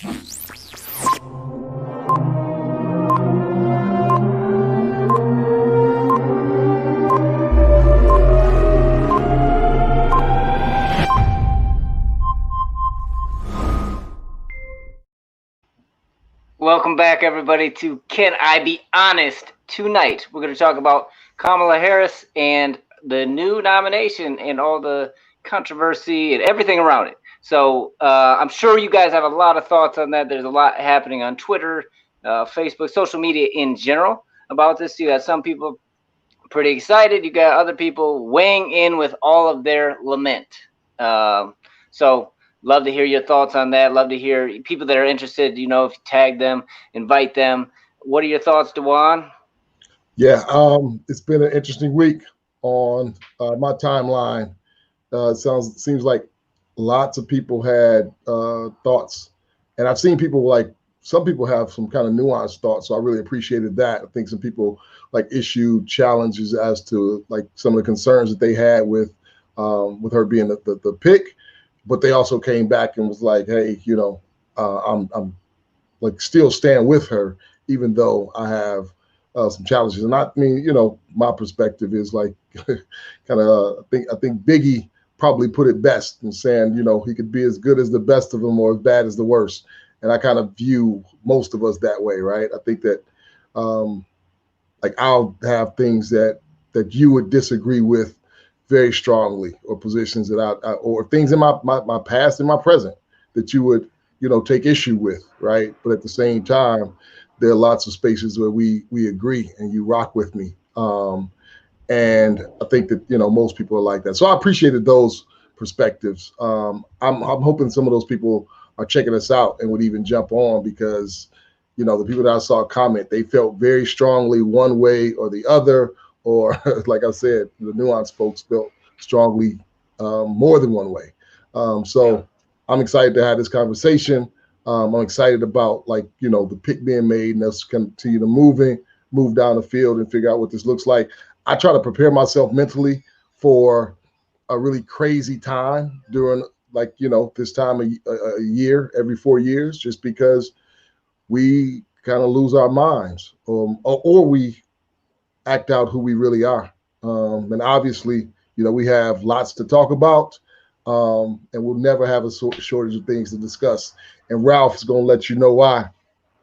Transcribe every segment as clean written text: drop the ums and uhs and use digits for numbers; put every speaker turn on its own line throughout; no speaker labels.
Welcome back, everybody, to Can I Be Honest? Tonight, we're going to talk about Kamala Harris and the new nomination and all the controversy and everything around it. So I'm sure you guys have a lot of thoughts on that. There's a lot happening on Twitter, Facebook, social media in general about this. You got some people pretty excited. You got other people weighing in with all of their lament. So love to hear your thoughts on that. Love to hear people that are interested, you know, if you tag them, invite them. What are your thoughts, Dewan?
Yeah, it's been an interesting week on my timeline. Seems like lots of people had thoughts, and I've seen people some people have some kind of nuanced thoughts, so I really appreciated that. I think some people issued challenges as to some of the concerns that they had with her being the pick, but they also came back and was like, hey, you know, I'm still stand with her, even though I have some challenges. And I mean, you know, my perspective is kind of, I think Biggie probably put it best in saying, you know, he could be as good as the best of them or as bad as the worst. And I kind of view most of us that way, right? I think that I'll have things that you would disagree with very strongly, or positions that or things in my past and my present that you would, you know, take issue with, right? But at the same time, there are lots of spaces where we agree and you rock with me. And I think that, you know, most people are like that. So I appreciated those perspectives. I'm hoping some of those people are checking us out and would even jump on, because, you know, the people that I saw comment, they felt very strongly one way or the other, or like I said, the nuanced folks felt strongly more than one way. So I'm excited to have this conversation. I'm excited about, you know, the pick being made and us continue to move down the field and figure out what this looks like. I try to prepare myself mentally for a really crazy time during, you know, this time a year, every 4 years, just because we kind of lose our minds, or we act out who we really are. And obviously, you know, we have lots to talk about, and we'll never have a shortage of things to discuss. And Ralph is going to let you know why.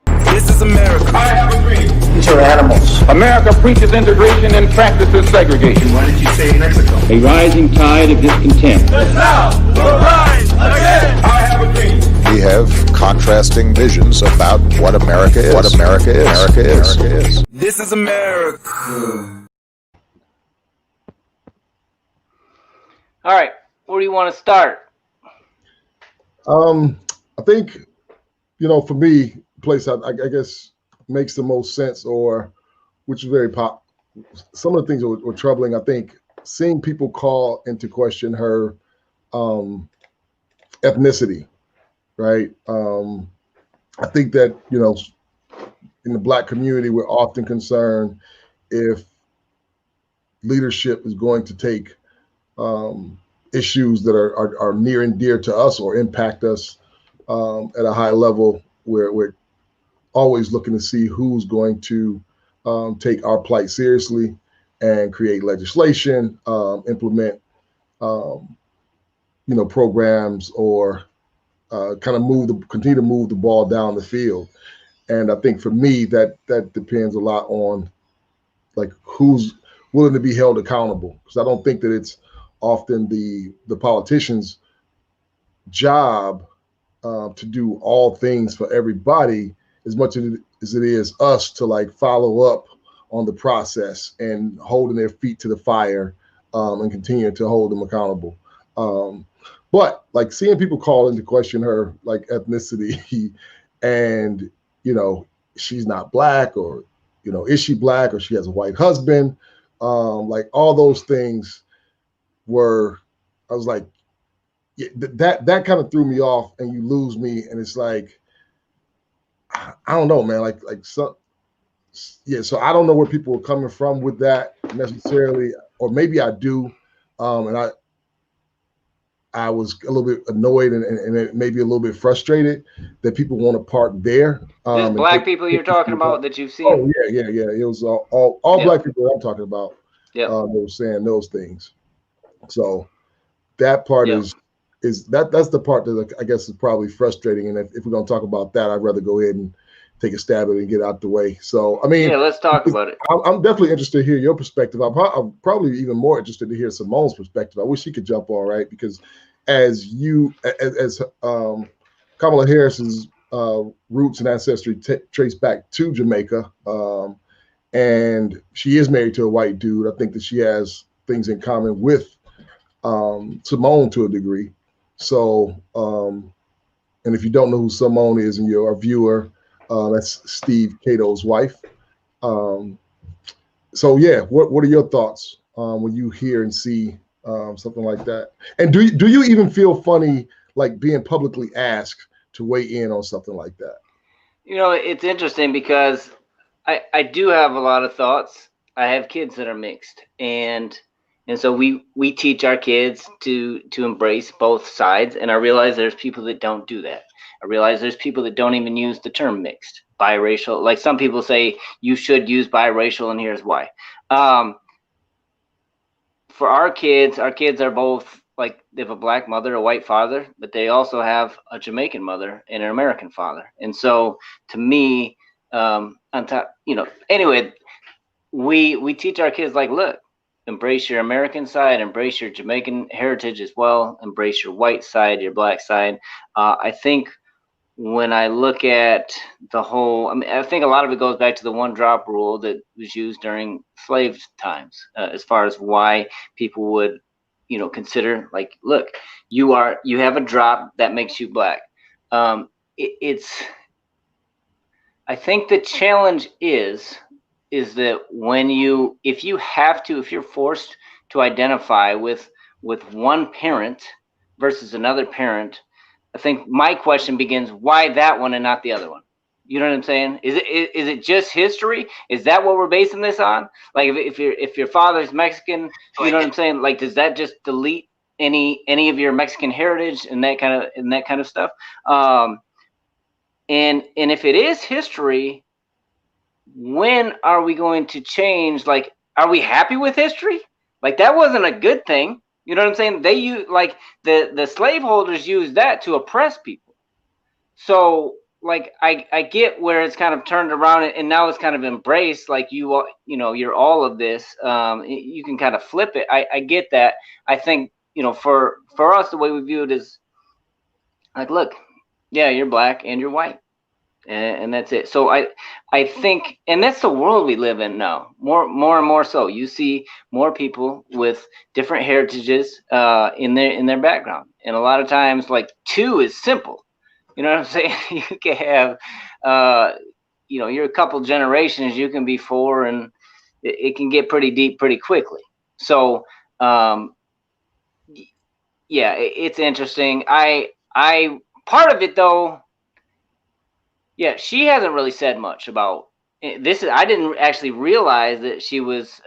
This is America.
I have a dream.
These are animals.
America preaches integration and practices segregation.
Why did you say Mexico?
A rising tide of discontent.
The South will rise again. I have a dream.
We have contrasting visions about what America is. America is.
This is America.
All right, where do you want to start?
I think, you know, for me, place I guess makes the most sense, or which is very some of the things that were troubling. I think seeing people call into question her ethnicity, right? I think that, you know, in the Black community, we're often concerned if leadership is going to take issues that are near and dear to us or impact us at a high level, where we're always looking to see who's going to take our plight seriously and create legislation, implement, you know, programs, or kind of continue to move the ball down the field. And I think for me, that depends a lot on who's willing to be held accountable, because I don't think that it's often the politician's job to do all things for everybody, as much as it is us to follow up on the process and holding their feet to the fire, and continue to hold them accountable. But seeing people call into question her ethnicity and, you know, she's not Black, or, you know, is she Black, or she has a white husband, all those things I was like, yeah, that kind of threw me off, and you lose me. And it's I don't know, man, so I don't know where people are coming from with that necessarily, or maybe I do. And I was a little bit annoyed and maybe a little bit frustrated that people want to park there.
This black people you're talking about that you've seen?
Oh yeah. It was all
Yeah.
black people I'm talking about.
Yeah.
They were saying those things. So that part
Yeah.
that's the part that I guess is probably frustrating. And if we're gonna talk about that, I'd rather go ahead and take a stab at it and get out the way. So I mean,
Yeah, let's talk about it.
I'm definitely interested to hear your perspective. I'm probably even more interested to hear Simone's perspective. I wish she could jump on, right? Because as Kamala Harris's roots and ancestry trace back to Jamaica, and she is married to a white dude. I think that she has things in common with Simone to a degree. So, and if you don't know who Simone is and you're a viewer, that's Steve Cato's wife. So yeah, what are your thoughts when you hear and see something like that? And do you even feel funny like being publicly asked to weigh in on something like that?
You know, it's interesting because I do have a lot of thoughts. I have kids that are mixed, and so we teach our kids to embrace both sides. And I realize there's people that don't do that. I realize there's people that don't even use the term mixed, biracial. Like some people say you should use biracial, and here's why. For our kids are both, like, they have a black mother, a white father, but they also have a Jamaican mother and an American father. And so to me, on top, anyway, we teach our kids, like, look, embrace your American side, embrace your Jamaican heritage as well, embrace your white side, your black side. I think when I look at the whole, I mean, I think a lot of it goes back to the one drop rule that was used during slave times, as far as why people would, consider, like, look, you have a drop that makes you black. I think the challenge is that if you're forced to identify with one parent versus another parent, I think my question begins, why that one and not the other one? You know what I'm saying? Is it just history? Is that what we're basing this on? Like, if your father's Mexican, you know what I'm saying? Like, does that just delete any of your Mexican heritage and that kind of stuff? And if it is history, when are we going to change? Like, are we happy with history? Like, that wasn't a good thing. You know what I'm saying? They use, like, the slaveholders used that to oppress people. So, like, I get where it's kind of turned around and now it's kind of embraced, like, you're all of this. You can kind of flip it. I get that. I think, for us, the way we view it is like, look, yeah, you're black and you're white. And that's it. So I think, and that's the world we live in now, more and more so. You see more people with different heritages in their background, and a lot of times, like, two is simple. You know what I'm saying? You can have, you're a couple generations, you can be four, and it can get pretty deep pretty quickly. So yeah, it's interesting. I part of it though. Yeah, she hasn't really said much about this. I didn't actually realize that she was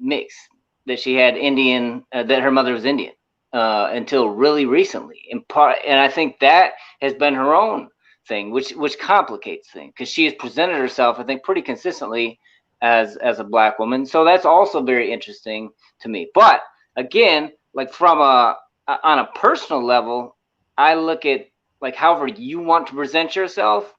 mixed, that she had Indian, that her mother was Indian until really recently. And I think that has been her own thing, which complicates things, because she has presented herself, I think, pretty consistently as a black woman. So that's also very interesting to me. But again, like, on a personal level, I look at, like, however you want to present yourself.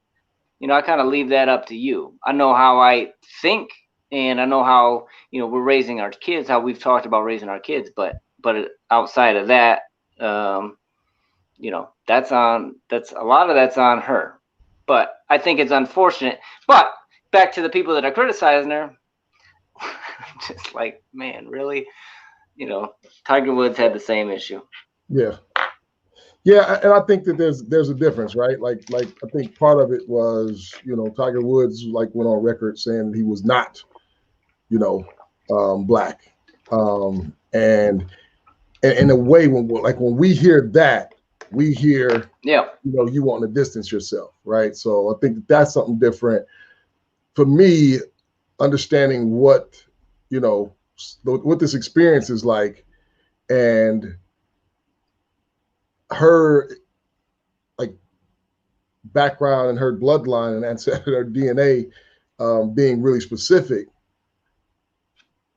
I kind of leave that up to you. I know how I think, and I know how, we're raising our kids, how we've talked about raising our kids, but outside of that, that's a lot of that's on her. But I think it's unfortunate. But back to the people that are criticizing her, just like, man, really, Tiger Woods had the same issue.
Yeah. Yeah, and I think that there's a difference, right? Like I think part of it was, Tiger Woods, like, went on record saying he was not, black, and in a way, when we hear that, we hear,
yeah,
you want to distance yourself, right? So I think that's something different. For me, understanding what this experience is like, and her like background and her bloodline and her DNA being really specific,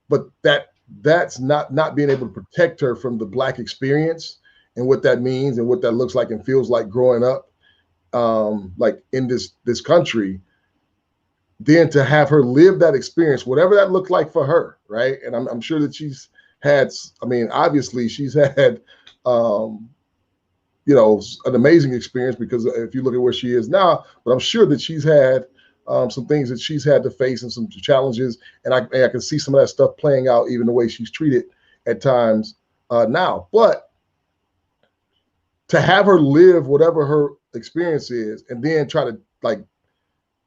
but that's not being able to protect her from the Black experience and what that means and what that looks like and feels like growing up like in this country. Then to have her live that experience, whatever that looked like for her, right? And I'm sure that she's had, I mean, obviously she's had you know, an amazing experience, because if you look at where she is now, but I'm sure that she's had some things that she's had to face and some challenges, and I can see some of that stuff playing out even the way she's treated at times now. But to have her live whatever her experience is, and then try to like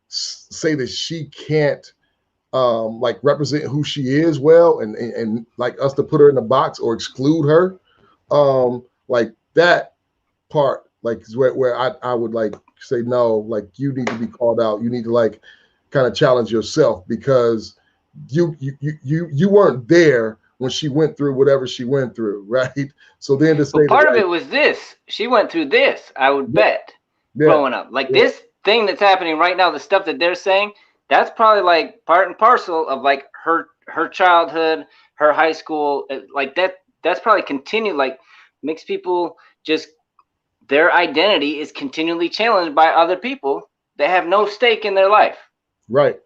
say that she can't like represent who she is well, and like us to put her in a box or exclude her, like that part, like is where I would like say no, like you need to be called out. You need to like kind of challenge yourself, because you weren't there when she went through whatever she went through, right? So then to say
But part
that,
of
like,
it was this. She went through this, I would bet,
yeah,
growing up. Like
yeah.
this thing that's happening right now, the stuff that they're saying, that's probably like part and parcel of like her childhood, her high school, like that's probably continued, like makes people just, their identity is continually challenged by other people that have no stake in their life.
Right.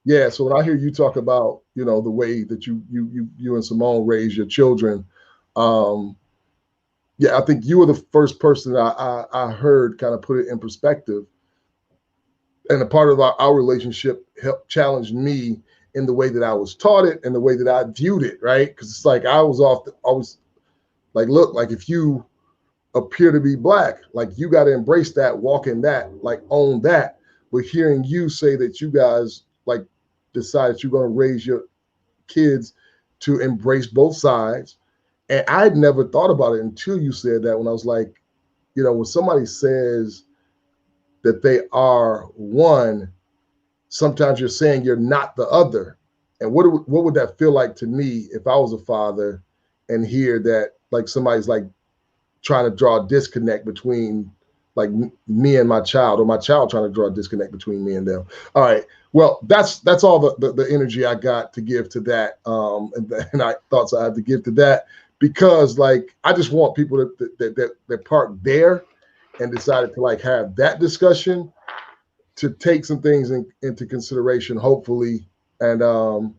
Yeah. So when I hear you talk about, you know, the way that you and Simone raise your children, yeah, I think you were the first person I heard kind of put it in perspective. And a part of our relationship helped challenge me in the way that I was taught it and the way that I viewed it, right? Because it's like I was always like, look, like if you appear to be Black, like you got to embrace that, walk in that, like own that. But hearing you say that you guys like decided you're going to raise your kids to embrace both sides, and I'd never thought about it until you said that, when I was like, you know, when somebody says that they are one, sometimes you're saying you're not the other. And what would that feel like to me if I was a father and hear that like somebody's like trying to draw a disconnect between like me and my child, or my child trying to draw a disconnect between me and them. All right. Well, that's all the energy I got to give to that. And I thoughts I have to give to that, because like, I just want people that park there and decided to like have that discussion to take some things into consideration, hopefully. And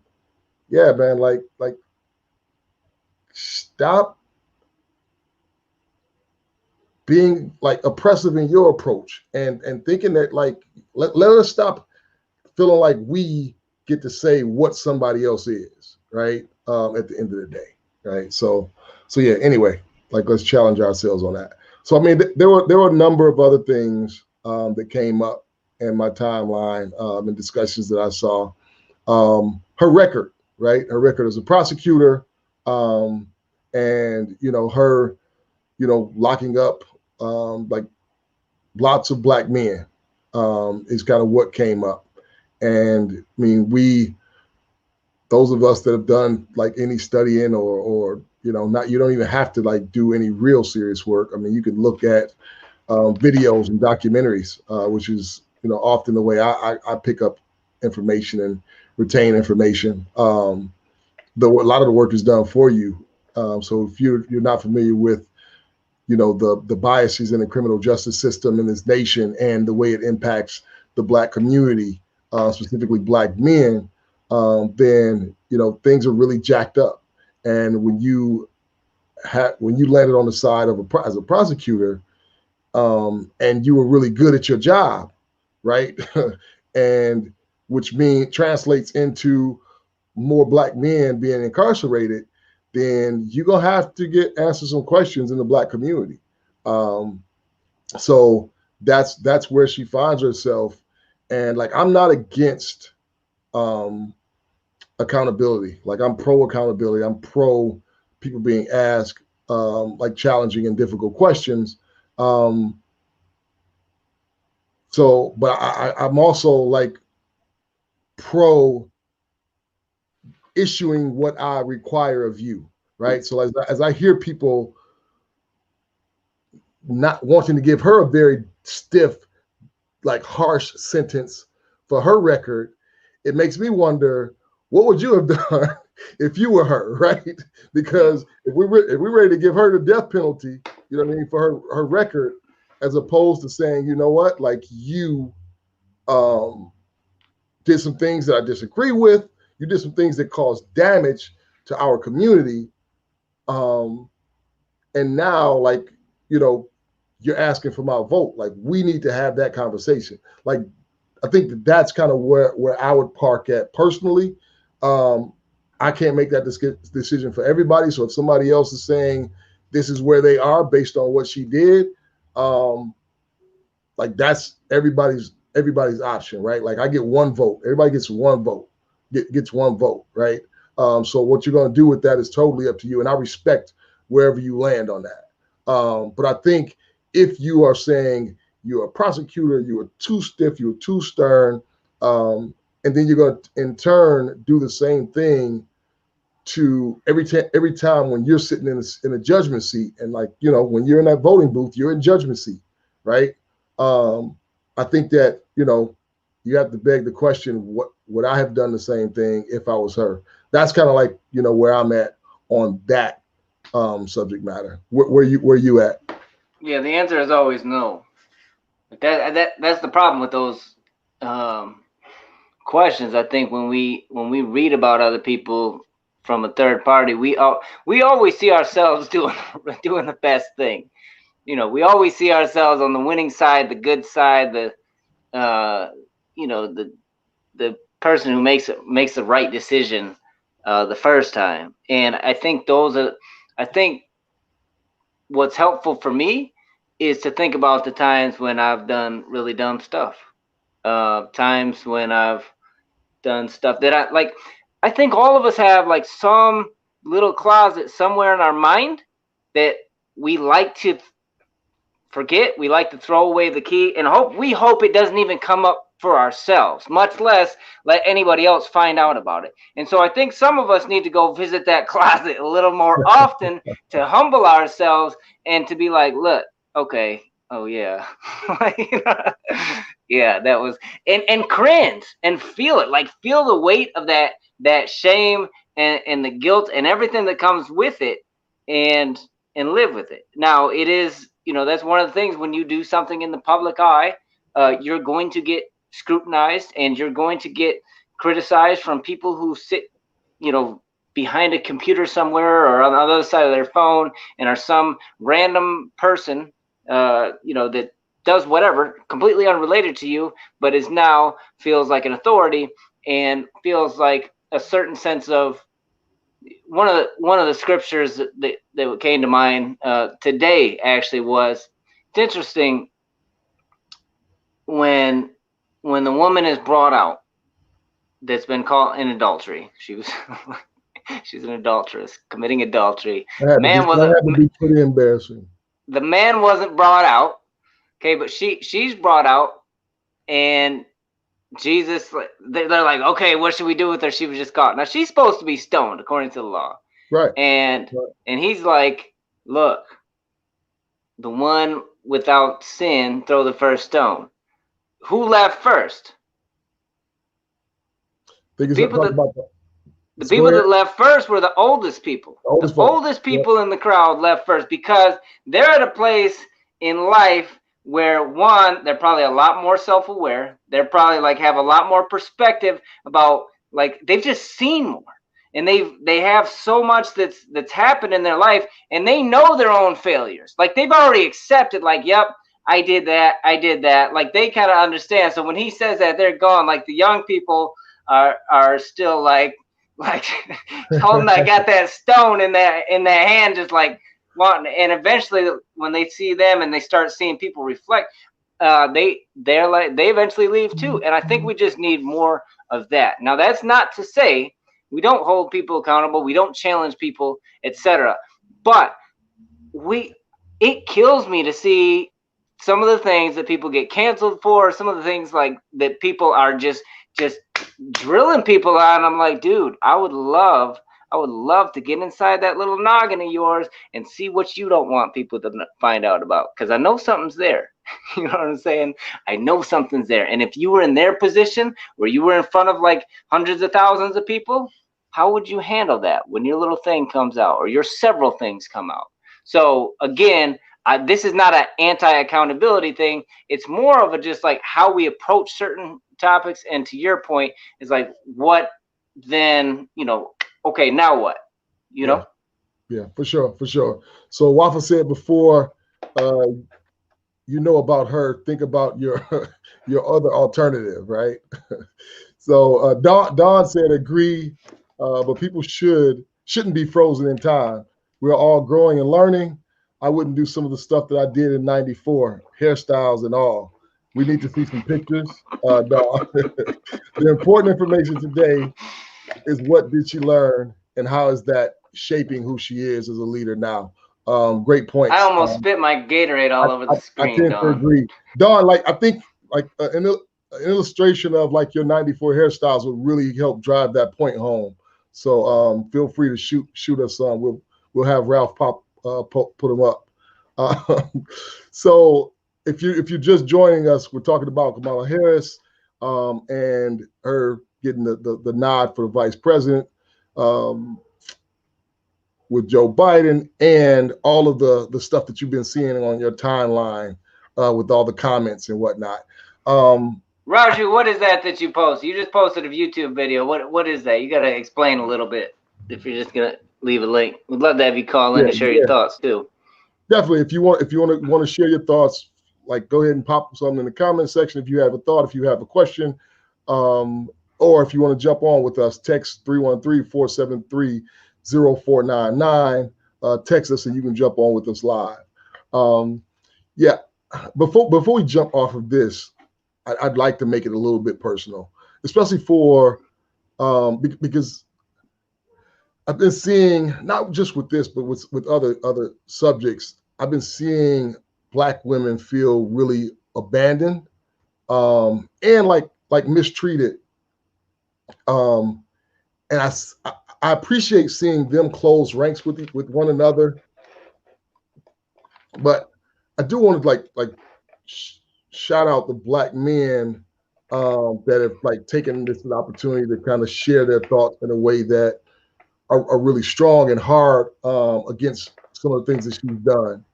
yeah, man, like stop being like oppressive in your approach, and thinking that like let us stop feeling like we get to say what somebody else is, right? At the end of the day, right? So yeah, anyway, like let's challenge ourselves on that. So I mean, there were a number of other things that came up in my timeline and discussions that I saw. Her record, right? Her record as a prosecutor, and you know, her, you know, locking up like lots of Black men is kind of what came up. And I mean, those of us that have done like any studying or you know, you don't even have to like do any real serious work. I mean, you can look at videos and documentaries, which is, you know, often the way I pick up information and retain information. A lot of the work is done for you. So if you're not familiar with, you know, the biases in the criminal justice system in this nation and the way it impacts the Black community, specifically Black men, then, you know, things are really jacked up. And when you landed on the side of as a prosecutor, and you were really good at your job, right? And which translates into more Black men being incarcerated, then you're gonna have to answer some questions in the Black community. So that's where she finds herself. And like, I'm not against accountability. Like, I'm pro accountability. I'm pro people being asked like challenging and difficult questions. So, but I'm also like pro issuing what I require of you, right? So as I hear people not wanting to give her a very stiff, like harsh sentence for her record, it makes me wonder, what would you have done if you were her, right? Because if we're ready to give her the death penalty, you know what I mean, for her record, as opposed to saying, you know what, like you did some things that I disagree with, you did some things that caused damage to our community, and now, like, you know, you're asking for my vote. Like, we need to have that conversation. Like, I think that's kind of where I would park at personally. I can't make that decision for everybody. So if somebody else is saying this is where they are based on what she did, like that's everybody's option, right? Like I get one vote. Everybody gets one vote. Gets one vote, right? So what you're going to do with that is totally up to you, and I respect wherever you land on that. But I think if you are saying you're a prosecutor, you are too stiff, you're too stern, and then you're going to in turn do the same thing to every time when you're sitting in a judgment seat, and like, you know, when you're in that voting booth, you're in judgment seat, right? I think that, you know, you have to beg the question, would I have done the same thing if I was her? That's kind of like, you know, where I'm at on that subject matter. Where you at?
Yeah, the answer is always no. That's the problem with those questions. I think when we read about other people from a third party, we always see ourselves doing the best thing. You know, we always see ourselves on the winning side, the good side, the you know, the person who makes the right decision the first time. And I think what's helpful for me is to think about the times when I've done really dumb stuff, times when I've done stuff that I think all of us have like some little closet somewhere in our mind that we like to forget. We like to throw away the key and we hope it doesn't even come up for ourselves, much less let anybody else find out about it. And so I think some of us need to go visit that closet a little more often to humble ourselves and to be like, look, okay, oh yeah, yeah, that was, and cringe and feel it, like feel the weight of that shame and the guilt and everything that comes with it, and live with it. Now it is, you know, that's one of the things when you do something in the public eye, you're going to get scrutinized and you're going to get criticized from people who sit, you know, behind a computer somewhere or on the other side of their phone and are some random person, you know, that does whatever completely unrelated to you, but is now feels like an authority and feels like a certain sense of one of the scriptures that came to mind today actually was, it's interesting when the woman is brought out that's been caught in adultery. She's an adulteress committing adultery.
That had to be pretty embarrassing.
The man wasn't brought out, okay, but she's brought out, and Jesus, they're like, okay, what should we do with her? She was just caught. Now she's supposed to be stoned according to the law,
right?
And he's like, look, the one without sin, throw the first stone. Who left first? The people that left first were the oldest people. The oldest people in the crowd left first because they're at a place in life where, one, they're probably a lot more self-aware. They're probably like have a lot more perspective about, like, they've just seen more, and they have so much that's happened in their life, and they know their own failures. Like, they've already accepted, like, yep, I did that. Like, they kind of understand. So when he says that, they're gone. Like, the young people are still like holding, I got that stone in their hand, just like wanting. And eventually, when they see them and they start seeing people reflect, they eventually leave too. And I think we just need more of that. Now, that's not to say we don't hold people accountable, we don't challenge people, etc. But it kills me to see some of the things that people get canceled for, some of the things like that people are just drilling people on. I'm like, dude, I would love I would love to get inside that little noggin of yours and see what you don't want people to find out about, because I know something's there. You know what I'm saying? I know something's there. And if you were in their position where you were in front of like hundreds of thousands of people, how would you handle that when your little thing comes out or your several things come out? So again, this is not an anti-accountability thing. It's more of a just like how we approach certain topics. And to your point, is like, what then, you know, okay, now what? You know?
Yeah, for sure, for sure. So Wafa said before, you know about her, think about your your other alternative, right? So Don said agree, but people shouldn't be frozen in time. We're all growing and learning. I wouldn't do some of the stuff that I did in '94, hairstyles and all. We need to see some pictures. Don. The important information today is what did she learn and how is that shaping who she is as a leader now. Great points.
I almost spit my Gatorade all over the screen,
I tend to agree. Don, like I think like an illustration of like your '94 hairstyles would really help drive that point home. So feel free to shoot us on. We'll have Ralph put them up. So if you're just joining us, we're talking about Kamala Harris and her getting the nod for the vice president with Joe Biden and all of the stuff that you've been seeing on your timeline with all the comments and whatnot.
Raju, what is that you post? You just posted a YouTube video. What is that? You got to explain a little bit if you're just gonna leave a link. We'd love to have you call in and share your thoughts too.
Definitely, if you want to share your thoughts, like go ahead and pop something in the comment section. If you have a thought, if you have a question, or if you want to jump on with us, text 313-473-0499. Text us and you can jump on with us live. Yeah, before we jump off of this, I'd like to make it a little bit personal, especially for because I've been seeing, not just with this, but with other subjects, I've been seeing Black women feel really abandoned and like mistreated. And I appreciate seeing them close ranks with one another, but I do want to shout out the Black men that have like taken this as an opportunity to kind of share their thoughts in a way that are really strong and hard against some of the things that she's done.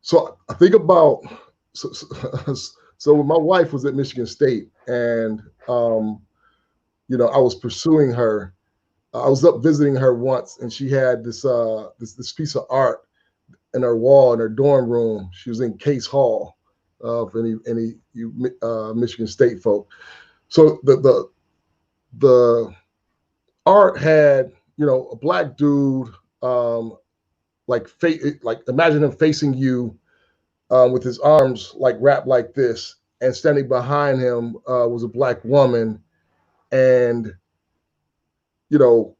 So I think about so when my wife was at Michigan State and you know, I was pursuing her. I was up visiting her once, and she had this piece of art in her wall in her dorm room. She was in Case Hall, for any Michigan State folk. So the art had, you know, a Black dude, like imagine him facing you, with his arms like wrapped like this, and standing behind him was a Black woman. And, you know,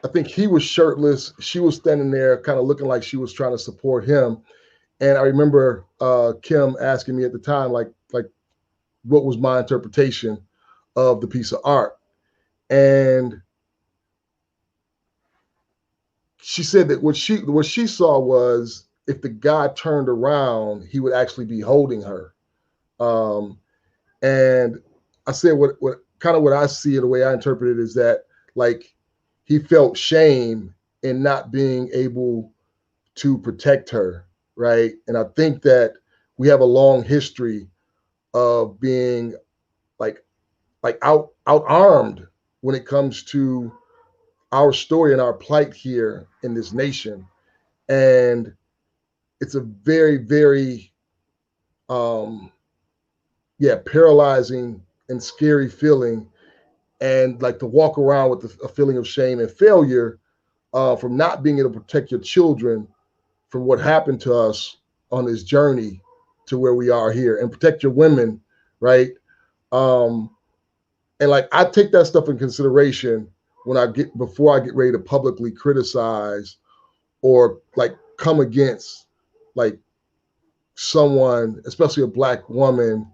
I think he was shirtless. She was standing there kind of looking like she was trying to support him. And I remember Kim asking me at the time, like what was my interpretation of the piece of art. And she said that what she saw was if the guy turned around, he would actually be holding her. And I said what I see it, the way I interpret it is that like he felt shame in not being able to protect her, right? And I think that we have a long history of being like out-armed when it comes to our story and our plight here in this nation. And it's a very, very paralyzing and scary feeling, and like to walk around with a feeling of shame and failure from not being able to protect your children from what happened to us on this journey to where we are here, and protect your women, right? And like I take that stuff in consideration before I get ready to publicly criticize or like come against like someone, especially a Black woman,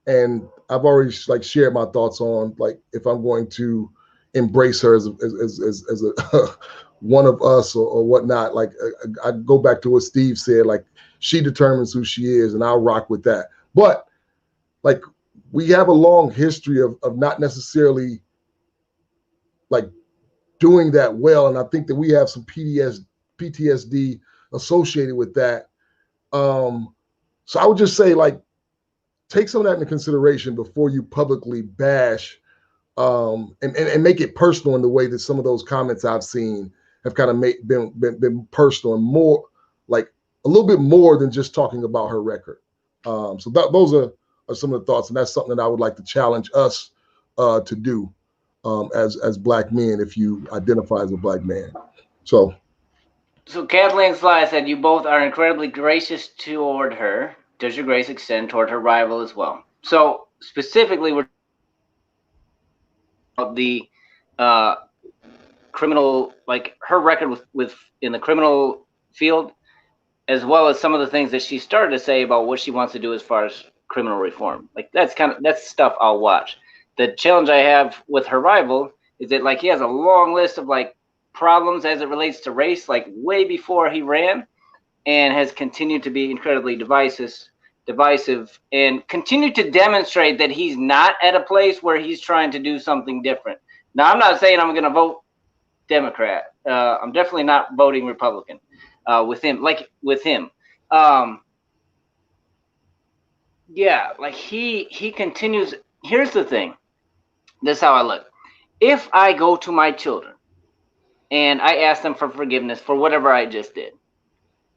and I've already like shared my thoughts on like if I'm going to embrace her as a one of us or whatnot. Like I go back to what Steve said, like she determines who she is, and I'll rock with that. But like we have a long history of not necessarily like doing that well, and I think that we have some PTSD associated with that. So I would just say like take some of that into consideration before you publicly bash and make it personal in the way that some of those comments I've seen have kind of been personal and more like a little bit more than just talking about her record. So those are some of the thoughts, and that's something that I would like to challenge us to do as Black men, if you identify as a Black man. So
Kathleen Sly said, you both are incredibly gracious toward her. Does your grace extend toward her rival as well? So specifically, we're the criminal, like her record with in the criminal field, as well as some of the things that she started to say about what she wants to do as far as criminal reform. Like that's stuff I'll watch. The challenge I have with her rival is that like he has a long list of like problems as it relates to race, like way before he ran, and has continued to be incredibly divisive and continue to demonstrate that he's not at a place where he's trying to do something different. Now, I'm not saying I'm going to vote Democrat. I'm definitely not voting Republican with him. Yeah, like he continues. Here's the thing. This is how I look. If I go to my children and I ask them for forgiveness for whatever I just did,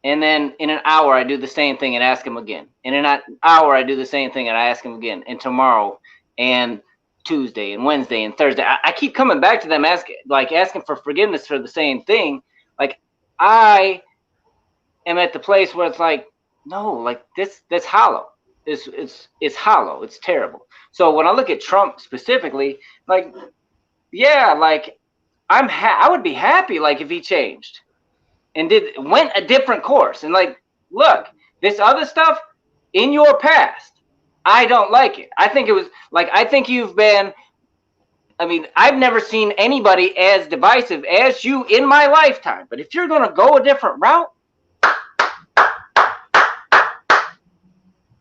and then in an hour, I do the same thing and ask him again. And in an hour, I do the same thing and I ask him again. And tomorrow and Tuesday and Wednesday and Thursday, I keep coming back to them asking for forgiveness for the same thing. Like I am at the place where it's like, no, like that's hollow. It's hollow. It's terrible. So when I look at Trump specifically, like, yeah, like I would be happy like if he changed and went a different course and like, look, this other stuff in your past, I don't like it. I think it was like, I think you've been, I mean, I've never seen anybody as divisive as you in my lifetime. But if you're going to go a different route,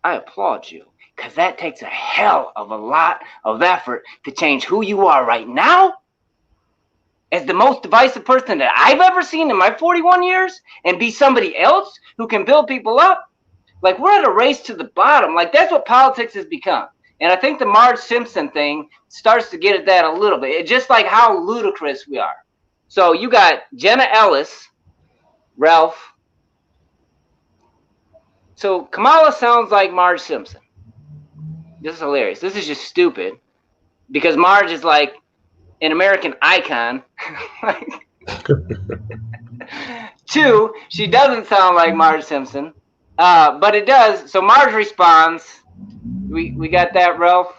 I applaud you, because that takes a hell of a lot of effort to change who you are right now as the most divisive person that I've ever seen in my 41 years and be somebody else who can build people up. Like, we're at a race to the bottom. Like, that's what politics has become. And I think the Marge Simpson thing starts to get at that a little bit. It's just like how ludicrous we are. So you got Jenna Ellis, Ralph. So Kamala sounds like Marge Simpson. This is hilarious. This is just stupid because Marge is like an American icon. Two, she doesn't sound like Marge Simpson, but it does. So Marge responds. We got that, Ralph?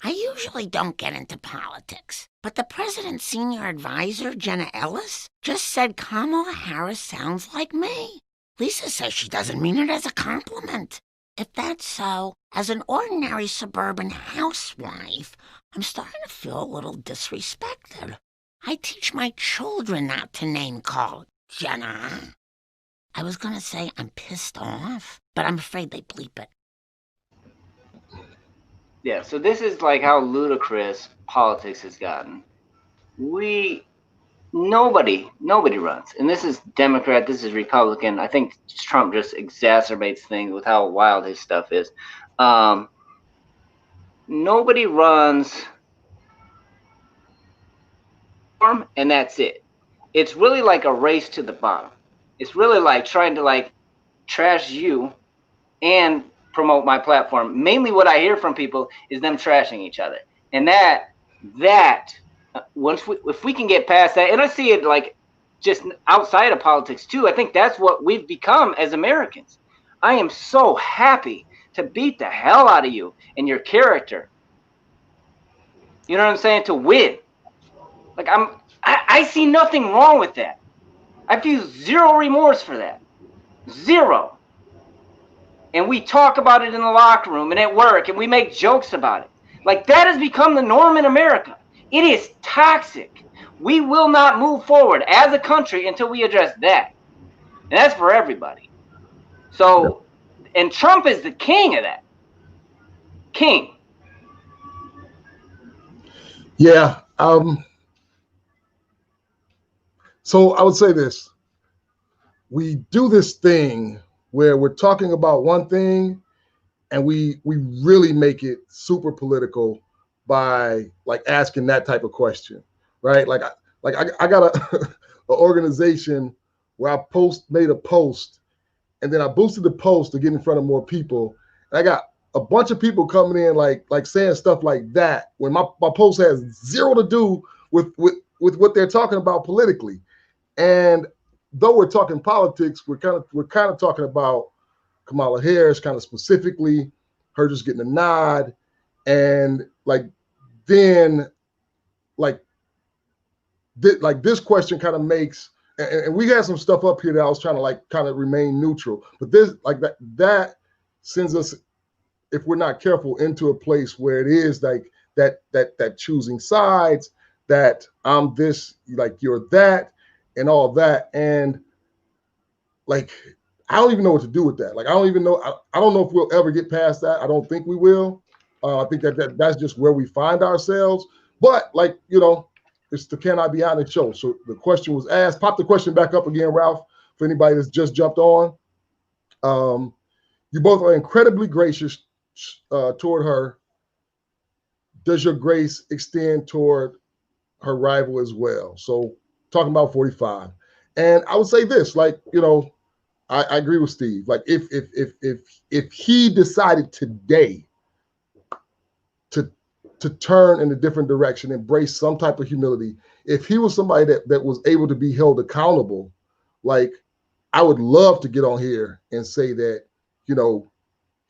I usually don't get into politics, but the president's senior advisor, Jenna Ellis, just said Kamala Harris sounds like me. Lisa says she doesn't mean it as a compliment. If that's so, as an ordinary suburban housewife, I'm starting to feel a little disrespected. I teach my children not to name call Jenna. I was gonna say I'm pissed off, but I'm afraid they bleep it.
Yeah, so this is like how ludicrous politics has gotten. Nobody runs. And this is Democrat, this is Republican. I think Trump just exacerbates things with how wild his stuff is. Nobody runs, and that's it. It's really like a race to the bottom. It's really like trying to like trash you and promote my platform. Mainly what I hear from people is them trashing each other. And that if we can get past that, and I see it like just outside of politics too, I think that's what we've become as Americans. I am so happy to beat the hell out of you and your character. You know what I'm saying? To win. Like I see nothing wrong with that. I feel zero remorse for that. Zero. and we talk about it in the locker room and at work, and we make jokes about it. Like, that has become the norm in America. It is toxic. We will not move forward as a country until we address that. And that's for everybody. So, and Trump is the king of that. King.
Yeah. So I would say this. We do this thing where we're talking about one thing and we really make it super political by like asking that type of question, right? I got a an organization where I made a post, and then I boosted the post to get in front of more people. And I got a bunch of people coming in like saying stuff like that when my post has zero to do with what they're talking about politically. And though we're talking politics, we're kind of talking about Kamala Harris, kind of specifically, her just getting a nod, and then this question kind of makes, and we had some stuff up here that I was trying to kind of remain neutral, but this that sends us, if we're not careful, into a place where it is like that choosing sides, that I'm this, like you're that, and all that, and like I don't even know what to do with that. Like I don't even know. I don't know if we'll ever get past that. I don't think we will. I think that's just where we find ourselves. But it's the Can I Be Honest show. So the question was asked. Pop the question back up again, Ralph, for anybody that's just jumped on. You both are incredibly gracious toward her. Does your grace extend toward her rival as well? So talking about 45. And I would say this, I agree with Steve. Like if he decided today to turn in a different direction, embrace some type of humility, if he was somebody that was able to be held accountable, like I would love to get on here and say that,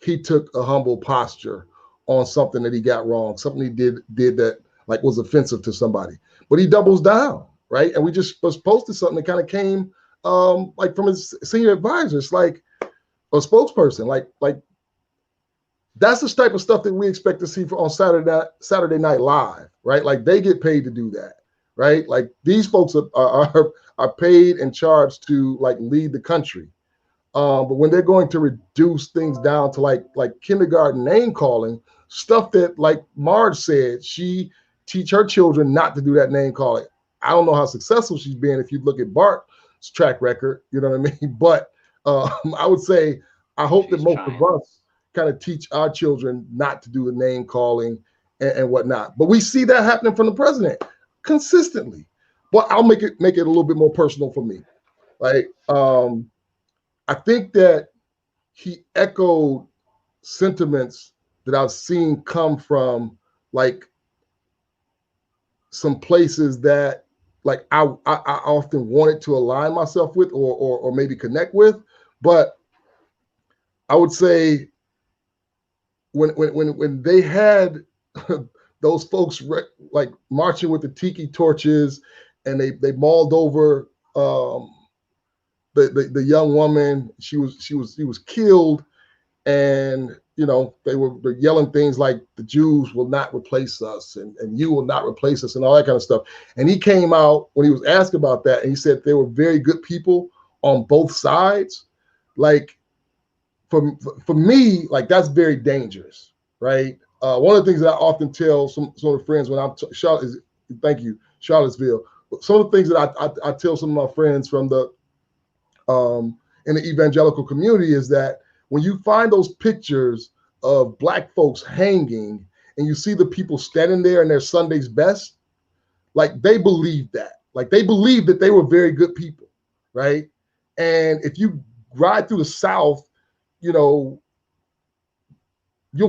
he took a humble posture on something that he got wrong, something he did that like was offensive to somebody. But he doubles down, right? And we just posted something that kind of came from his senior advisor. It's like a spokesperson, like that's the type of stuff that we expect to see on Saturday Night Live, right? Like they get paid to do that, right? Like these folks are paid and charged to like lead the country. But when they're going to reduce things down to like kindergarten name calling, stuff that like Marge said, she teach her children not to do that name calling. I don't know how successful she's been if you look at Bart's track record, you know what I mean? But I would say I hope that most of us kind of teach our children not to do the name calling and whatnot. But we see that happening from the president consistently. But I'll make it a little bit more personal for me. Like I think that he echoed sentiments that I've seen come from like some places that like I often wanted to align myself with or maybe connect with. But I would say when they had those folks like marching with the tiki torches and they mauled over the young woman, she was killed, and they were yelling things like the Jews will not replace us and you will not replace us and all that kind of stuff. And he came out when he was asked about that and he said they were very good people on both sides. Like for me, like that's very dangerous, right? One of the things that I often tell some of the friends when I'm thank you, Charlottesville. Some of the things that I tell some of my friends from the in the evangelical community is that when you find those pictures of Black folks hanging and you see the people standing there in their Sunday's best, like they believe that. Like they believe that they were very good people, right? And if you ride through the South, you'll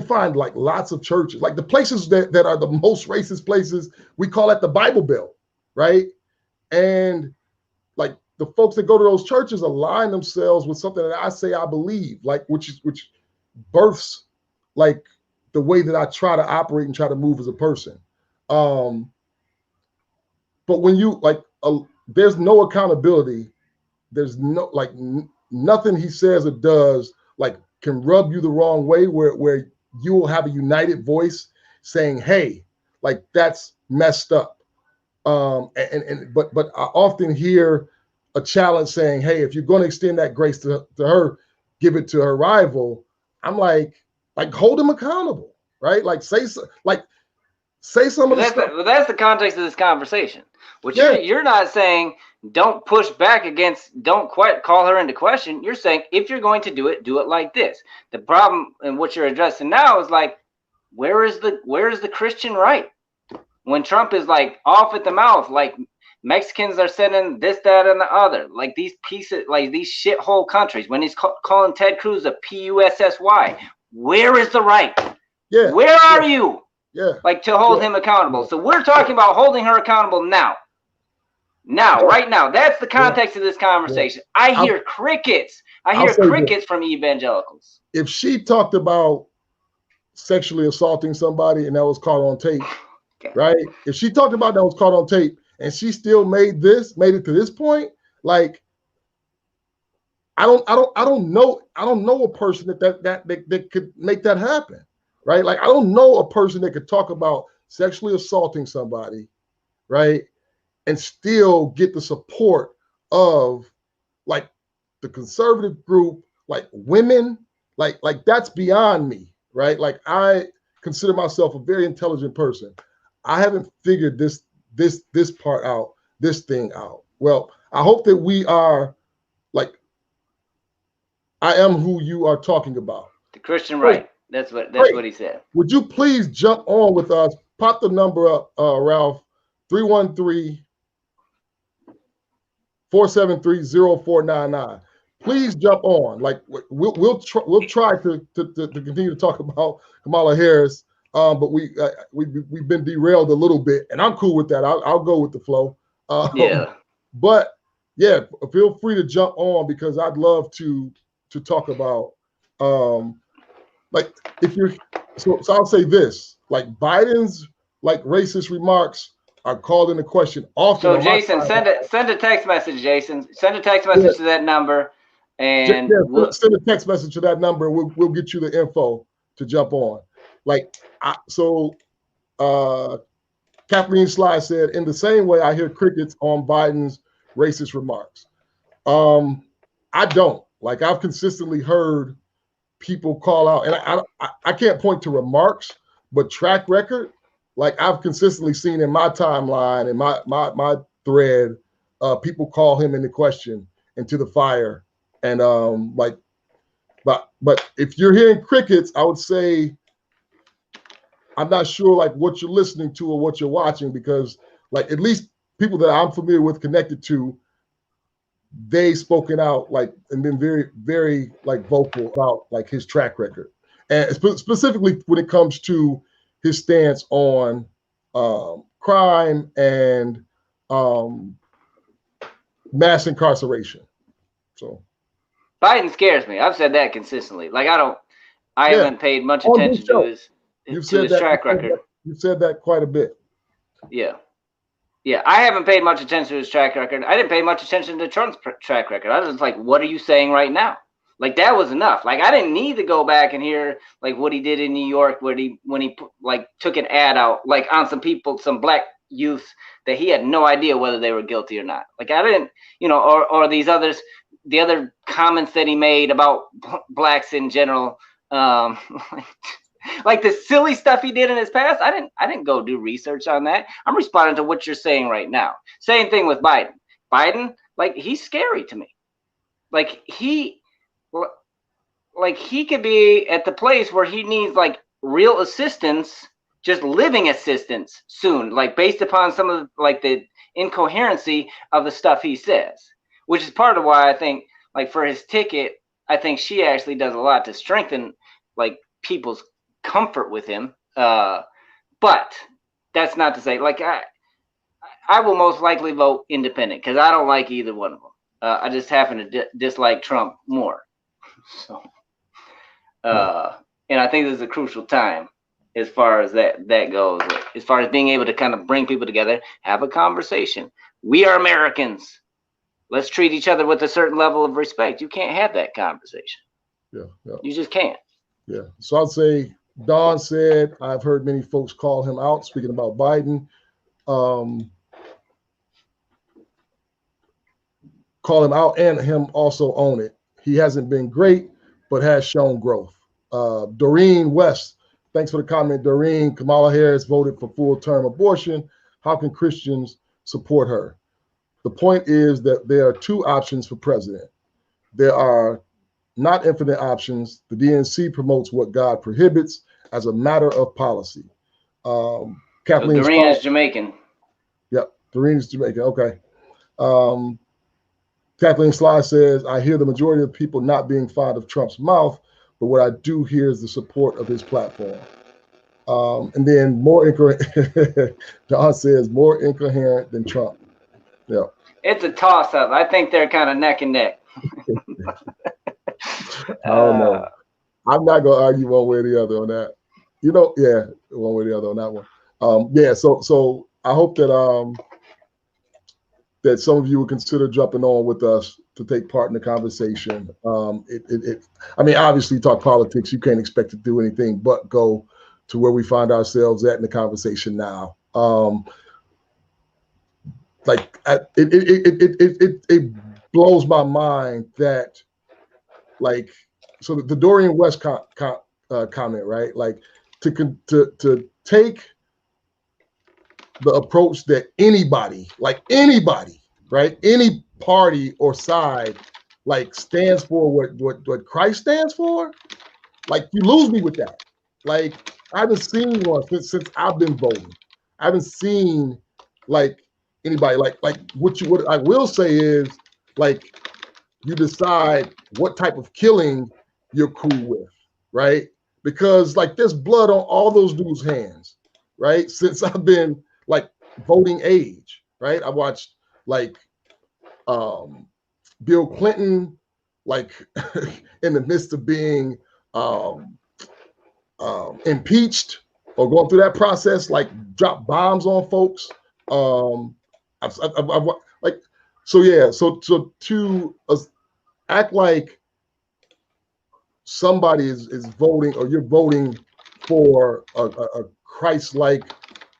find like lots of churches, like the places that are the most racist places, we call it the Bible Belt, right? And like the folks that go to those churches align themselves with something that I say I believe, like which births like the way that I try to operate and try to move as a person. But when you there's no accountability, there's no nothing he says or does like can rub you the wrong way, where you will have a united voice saying, hey, like that's messed up. But I often hear a challenge saying, hey, if you're going to extend that grace to her, give it to her rival. I'm like hold him accountable, right? Like say some of the stuff.
Well, that's the context of this conversation. Which
Yeah.
you're not saying don't push back against, don't quite call her into question. You're saying if you're going to do it like this. The problem and what you're addressing now is like, where is the Christian right? When Trump is like off at the mouth, like Mexicans are sending this, that, and the other, like these pieces, like these shithole countries. When he's calling Ted Cruz a PUSSY, where is the right?
Yeah.
Where are you?
Yeah.
Like to hold him accountable. So we're talking about holding her accountable now. Right now. That's the context of this conversation. I hear crickets. I hear crickets from evangelicals.
If she talked about sexually assaulting somebody and that was caught on tape, right? If she talked about that was caught on tape and she still made it to this point, like I don't know a person that could make that happen, right? Like I don't know a person that could talk about sexually assaulting somebody, right, and still get the support of like the conservative group, like women, like that's beyond me, right? Like I consider myself a very intelligent person. I haven't figured this part out, this thing out. Well, I hope that we are like, I am who you are talking about.
The Christian right. That's what he said.
Would you please jump on with us? Pop the number up, Ralph, 313-473-0499. Please jump on. Like we'll try to continue to talk about Kamala Harris. But we've been derailed a little bit, and I'm cool with that. I'll go with the flow. But yeah, feel free to jump on because I'd love to talk about like if you're so I'll say this, like Biden's like racist remarks are called into question often.
So Jason, send a text message, Jason. Send a text message to that number, and
send a text message to that number. We'll get you the info to jump on. Like Kathleen Sly said, in the same way I hear crickets on Biden's racist remarks. I don't. Like I've consistently heard people call out, and I can't point to remarks, but track record. Like I've consistently seen in my timeline and my thread, people call him into question, into the fire, and but if you're hearing crickets, I would say I'm not sure like what you're listening to or what you're watching, because like at least people that I'm familiar with, connected to, they spoken out like and been very, very like vocal about like his track record, and specifically when it comes to his stance on crime and mass incarceration. So
Biden scares me. I've said that consistently. Like I haven't paid much attention to his track record.
You've said that quite a bit.
Yeah, I haven't paid much attention to his track record. I didn't pay much attention to Trump's track record. I was just like, what are you saying right now? Like that was enough. Like I didn't need to go back and hear like what he did in New York, when he like took an ad out like on some people, some black youth that he had no idea whether they were guilty or not. Like I didn't, or these others, the other comments that he made about blacks in general, like the silly stuff he did in his past. I didn't go do research on that. I'm responding to what you're saying right now. Same thing with Biden. Biden, like he's scary to me. Like he could be at the place where he needs like real assistance, just living assistance soon, like based upon some of like the incoherency of the stuff he says, which is part of why I think like for his ticket, I think she actually does a lot to strengthen like people's comfort with him. But that's not to say like I will most likely vote independent because I don't like either one of them. I just happen to dislike Trump more. So, and I think this is a crucial time as far as that goes, as far as being able to kind of bring people together, have a conversation. We are Americans. Let's treat each other with a certain level of respect. You can't have that conversation.
Yeah.
You just can't.
Yeah. So I'd say Don said, I've heard many folks call him out, speaking about Biden. Call him out and him also own it. He hasn't been great, but has shown growth. Doreen West, thanks for the comment. Doreen, Kamala Harris voted for full-term abortion. How can Christians support her? The point is that there are two options for president. There are not infinite options. The DNC promotes what God prohibits as a matter of policy. Kathleen
So Doreen
Sly,
is Jamaican.
yep, Doreen is Jamaican. Okay. Kathleen Sly says, I hear the majority of people not being fond of Trump's mouth, but what I do hear is the support of his platform. And then more incoherent, Don says, more incoherent than Trump. Yeah.
It's a toss-up. I think they're kind of neck and neck.
I don't know. I'm not going to argue one way or the other on that. You know, yeah, one way or the other on that one. Yeah, so I hope that that some of you would consider jumping on with us to take part in the conversation. I mean, obviously, talk politics. You can't expect to do anything but go to where we find ourselves at in the conversation now. It blows my mind that, like, so the Dorian West comment, right? Like, to take the approach that anybody, right, any party or side, like, stands for what Christ stands for, like, you lose me with that. Like, I haven't seen one since I've been voting. I haven't seen, like, anybody like what I will say is, like, you decide what type of killing you're cool with, right? Because, like, there's blood on all those dudes' hands, right? Since I've been, like, voting age, right? I watched, like, Bill Clinton, like, in the midst of being impeached or going through that process, like, drop bombs on folks. Like, so yeah, so to act like somebody is voting, or you're voting for a Christ-like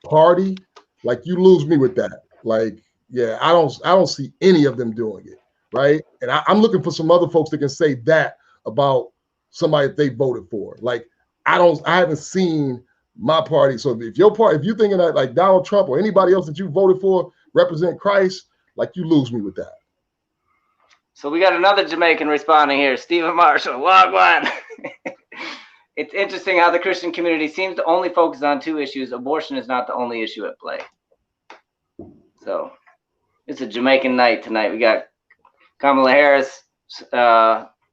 party, like, you lose me with that. Like, yeah, I don't see any of them doing it, right? And I'm looking for some other folks that can say that about somebody that they voted for. Like, I haven't seen my party. So if you're thinking that, like, Donald Trump or anybody else that you voted for represent Christ, like, you lose me with that.
So we got another Jamaican responding here, Stephen Marshall. Wagwan. It's interesting how the Christian community seems to only focus on two issues. Abortion is not the only issue at play. So it's a Jamaican night tonight. We got Kamala Harris,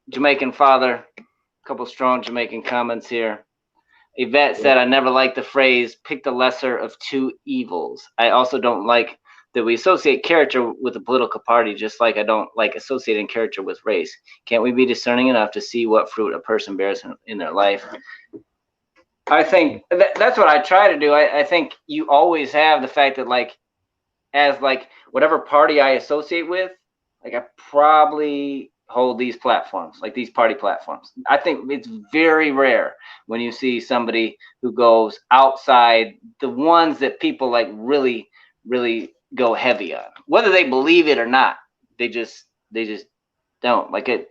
Jamaican father, a couple strong Jamaican comments here. Yvette said, I never liked the phrase, pick the lesser of two evils. I also don't like that we associate character with a political party, just like I don't like associating character with race. Can't we be discerning enough to see what fruit a person bears in their life? I think that's what I try to do. I think you always have the fact that, like, as, like, whatever party I associate with, like, I probably hold these platforms, like these party platforms. I think it's very rare when you see somebody who goes outside the ones that people, like, really, really go heavy on, whether they believe it or not. They just don't like it.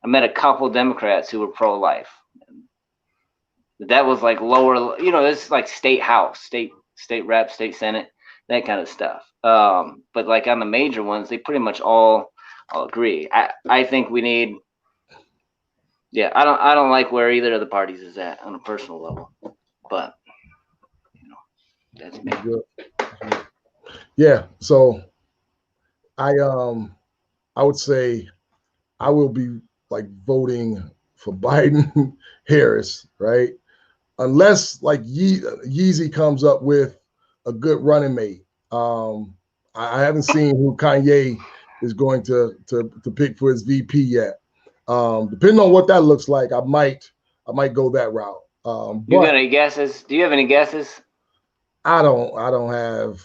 I met a couple Democrats who were pro-life. That was, like, lower, this is like state house, state rep, state senate, that kind of stuff. But, like, on the major ones, they pretty much all agree. I think we need, I don't like where either of the parties is at on a personal level, but that's me.
Yeah, so I would say I will be, like, voting for Biden Harris, right? Unless, like, Yeezy comes up with a good running mate. I haven't seen who Kanye is going to pick for his VP yet. Depending on what that looks like, I might go that route.
You got any guesses? Do you have any guesses?
I don't have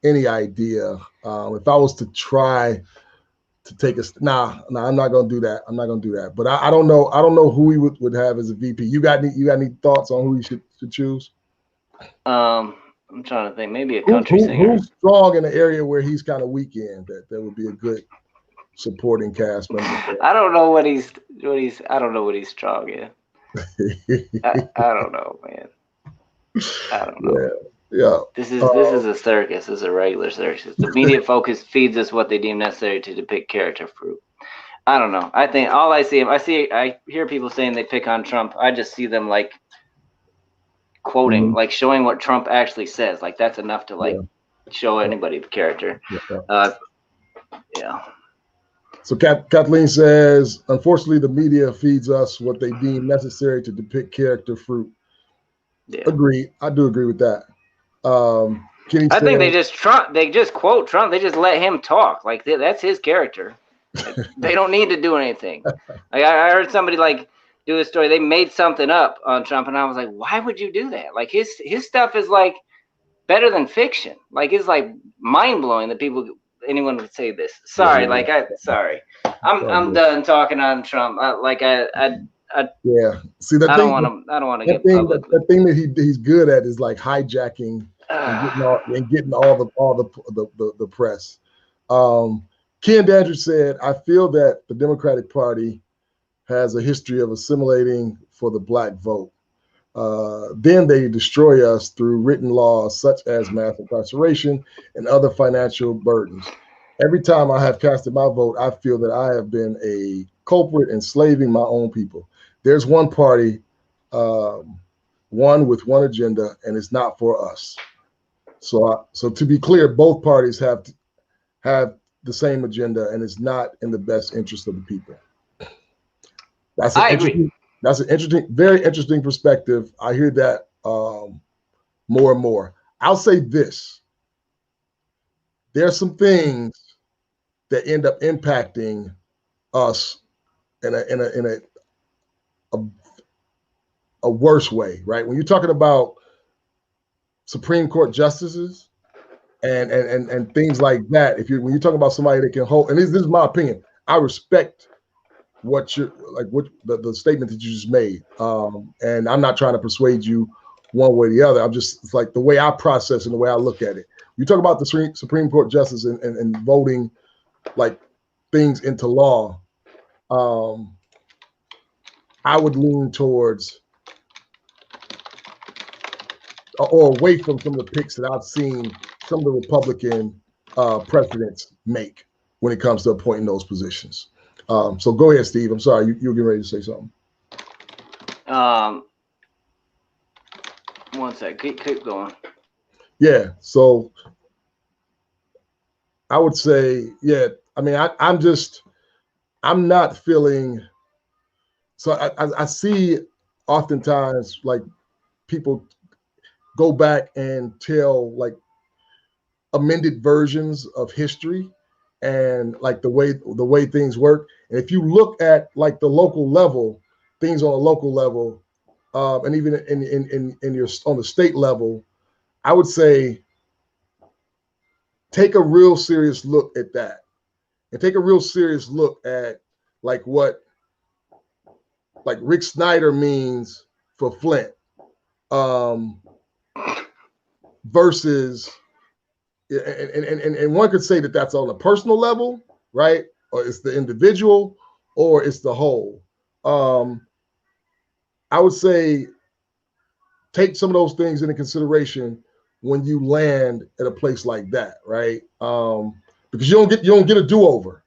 any idea. If I was to try to take us. Nah, I'm not gonna do that. I'm not gonna do that. But I don't know. I don't know who he would have as a VP. You got any thoughts on who he should choose?
I'm trying to think. Maybe a country singer.
Who's strong in the area where he's kind of weak in? That would be a good supporting cast member.
I don't know what he's. I don't know what he's strong in. I don't know, man. I don't know.
Yeah.
This is a circus. This is a regular circus. The media focus feeds us what they deem necessary to depict character fruit. I don't know. I think all I hear people saying they pick on Trump. I just see them like quoting, like showing what Trump actually says. Like that's enough to like show anybody the character. Yeah.
So Kathleen says, unfortunately, the media feeds us what they deem necessary to depict character fruit. Yeah. Agreed. I do agree with that.
I think they just quote Trump. They just let him talk. Like that's his character. Like, they don't need to do anything. Like I heard somebody like do a story. They made something up on Trump, and I was like, why would you do that? Like his stuff is like better than fiction. Like it's like mind blowing that anyone would say this. Sorry, sorry. I'm done talking on Trump.
Yeah. See,
I don't want to get public.
The thing that he's good at is like hijacking and getting all the press. Ken Dandridge said, "I feel that the Democratic Party has a history of assimilating for the black vote. Then they destroy us through written laws such as mass incarceration and other financial burdens. Every time I have casted my vote, I feel that I have been a culprit enslaving my own people. There's one party, one with one agenda, and it's not for us." So to be clear, both parties have the same agenda, and it's not in the best interest of the people.
I agree.
That's an interesting, very interesting perspective. I hear that more and more. I'll say this: there's some things that end up impacting us in a worse way, right? When you're talking about Supreme Court justices and things like that, when you're talking about somebody that can hold, and this is my opinion, I respect what the statement that you just made, and I'm not trying to persuade you one way or the other. It's like the way I process and the way I look at it. You talk about the Supreme Court justice and voting like things into law. I would lean towards or away from some of the picks that I've seen some of the Republican presidents make when it comes to appointing those positions. So go ahead, Steve. I'm sorry, you were getting ready to say something.
One sec. Keep going.
Yeah. So I would say, yeah. I mean, I'm not feeling. So I see oftentimes like people go back and tell like amended versions of history and like the way things work. And if you look at like the local level, things on a local level, and even in your on the state level, I would say take a real serious look at that, and take a real serious look at like what like Rick Snyder means for Flint, versus, and one could say that that's on a personal level, right? Or it's the individual, or it's the whole. I would say take some of those things into consideration when you land at a place like that, right? Because you don't get a do-over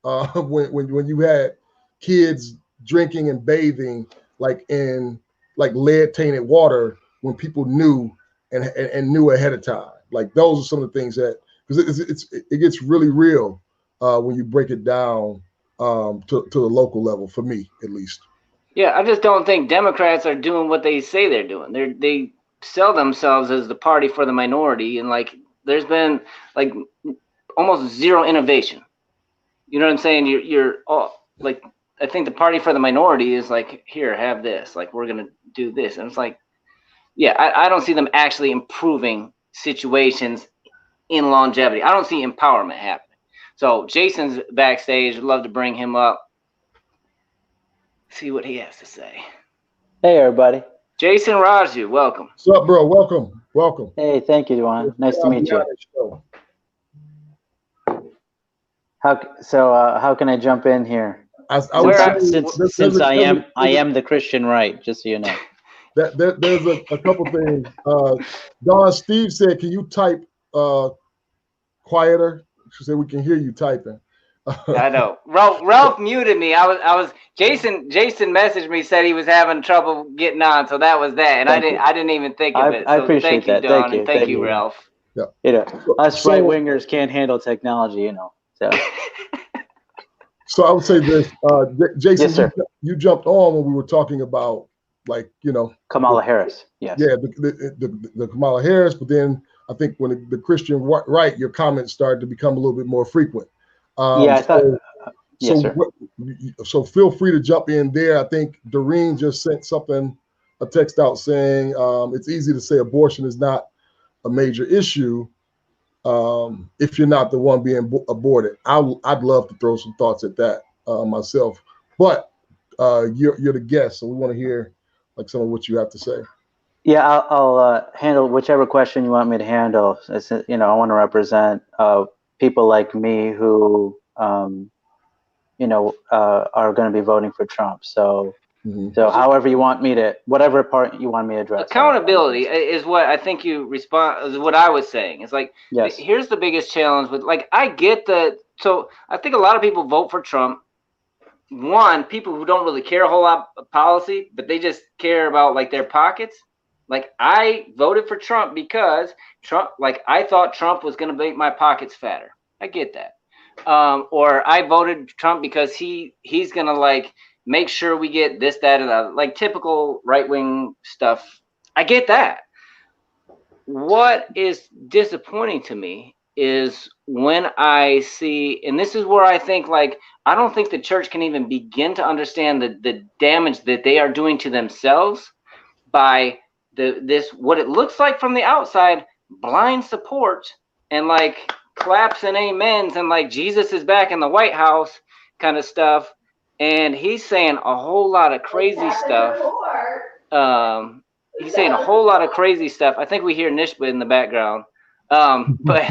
when you had kids drinking and bathing like in like lead tainted water when people knew and knew ahead of time. Like those are some of the things that, because it gets really real when you break it down to the local level, for me at least.
Yeah, I just don't think Democrats are doing what they say they're doing. They sell themselves as the party for the minority, and like there's been like almost zero innovation. You know what I'm saying? You're all like, I think the party for the minority is like, here, have this. Like we're gonna do this, and it's like, yeah, I don't see them actually improving situations in longevity. I don't see empowerment happening. So Jason's backstage. I'd love to bring him up. See what he has to say.
Hey, everybody.
Jason Raju, welcome.
What's up, bro? Welcome. Welcome.
Hey, thank you, Juan. Nice to meet you. How can I jump in here? Since I am the Christian right, just so you know.
There's a couple things. Don, Steve said, can you type quieter? She said we can hear you typing.
I know. Ralph muted me. Jason messaged me, said he was having trouble getting on, so that was that. And I didn't even think of it. So
I appreciate that.
Don, and thank you, Ralph.
Yeah.
You know, us right wingers can't handle technology, you know. So
so I would say this, Jason,
yes, sir.
You jumped on when we were talking about, like, you know,
Kamala Harris. Yes.
Yeah, the Kamala Harris, but then I think when the Christian right, your comments started to become a little bit more frequent.
Yeah, I thought. Yes, sir.
So feel free to jump in there. I think Doreen just sent a text out saying it's easy to say abortion is not a major issue if you're not the one being aborted. I'd love to throw some thoughts at that myself, but you're the guest, so we want to hear like some of what you have to say.
Yeah, I'll handle whichever question you want me to handle. You know, I want to represent people like me who, you know, are going to be voting for Trump. So, so however you want me to, whatever part you want me to address.
Accountability is what I think is what I was saying. It's like,
yes.
Here's the biggest challenge with, like, I get that. So I think a lot of people vote for Trump. One, people who don't really care a whole lot of policy, but they just care about like their pockets. Like, I voted for Trump because Trump, like, I thought Trump was going to make my pockets fatter. I get that. Or I voted Trump because he's going to like make sure we get this, that, and that, like typical right-wing stuff. I get that. What is disappointing to me is when I see, and this is where I think, like, I don't think the church can even begin to understand the damage that they are doing to themselves by this, what it looks like from the outside, blind support and like claps and amens and like Jesus is back in the White House kind of stuff. And he's saying a whole lot of crazy stuff. He's saying a whole lot of crazy stuff. I think we hear Nishba in the background. But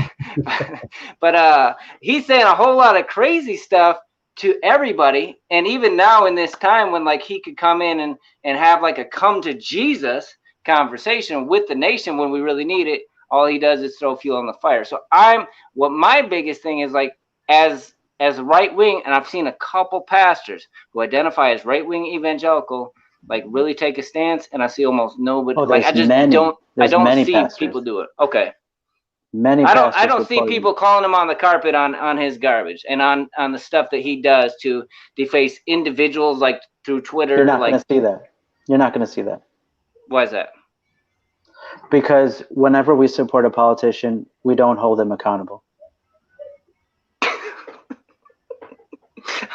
he's saying a whole lot of crazy stuff to everybody. And even now in this time when like he could come in and have like a come to Jesus conversation with the nation when we really need it, all he does is throw fuel on the fire. So what my biggest thing is, like, as right wing, and I've seen a couple pastors who identify as right wing evangelical, like really take a stance, and I see almost nobody. Like, I don't see pastors. People do it. Okay.
Many.
I don't see people calling him on the carpet on his garbage and on the stuff that he does to deface individuals, like through Twitter.
You're not going to see that. You're not going to see that.
Why is that?
Because whenever we support a politician, we don't hold them accountable. I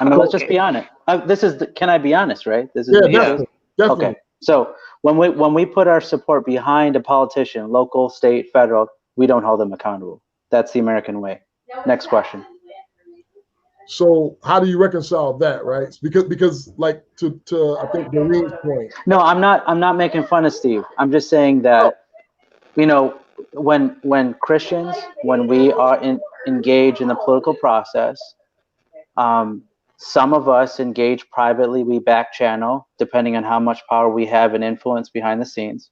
mean, let's just be honest. Can I be honest, right? This is
definitely.
Okay. So when we put our support behind a politician, local, state, federal, we don't hold them accountable. That's the American way. Next question.
So how do you reconcile that, right? Because like to I think Doreen's point.
No, I'm not making fun of Steve. I'm just saying that, you know, when Christians, when we are engaged in the political process, some of us engage privately, we back channel, depending on how much power we have and influence behind the scenes.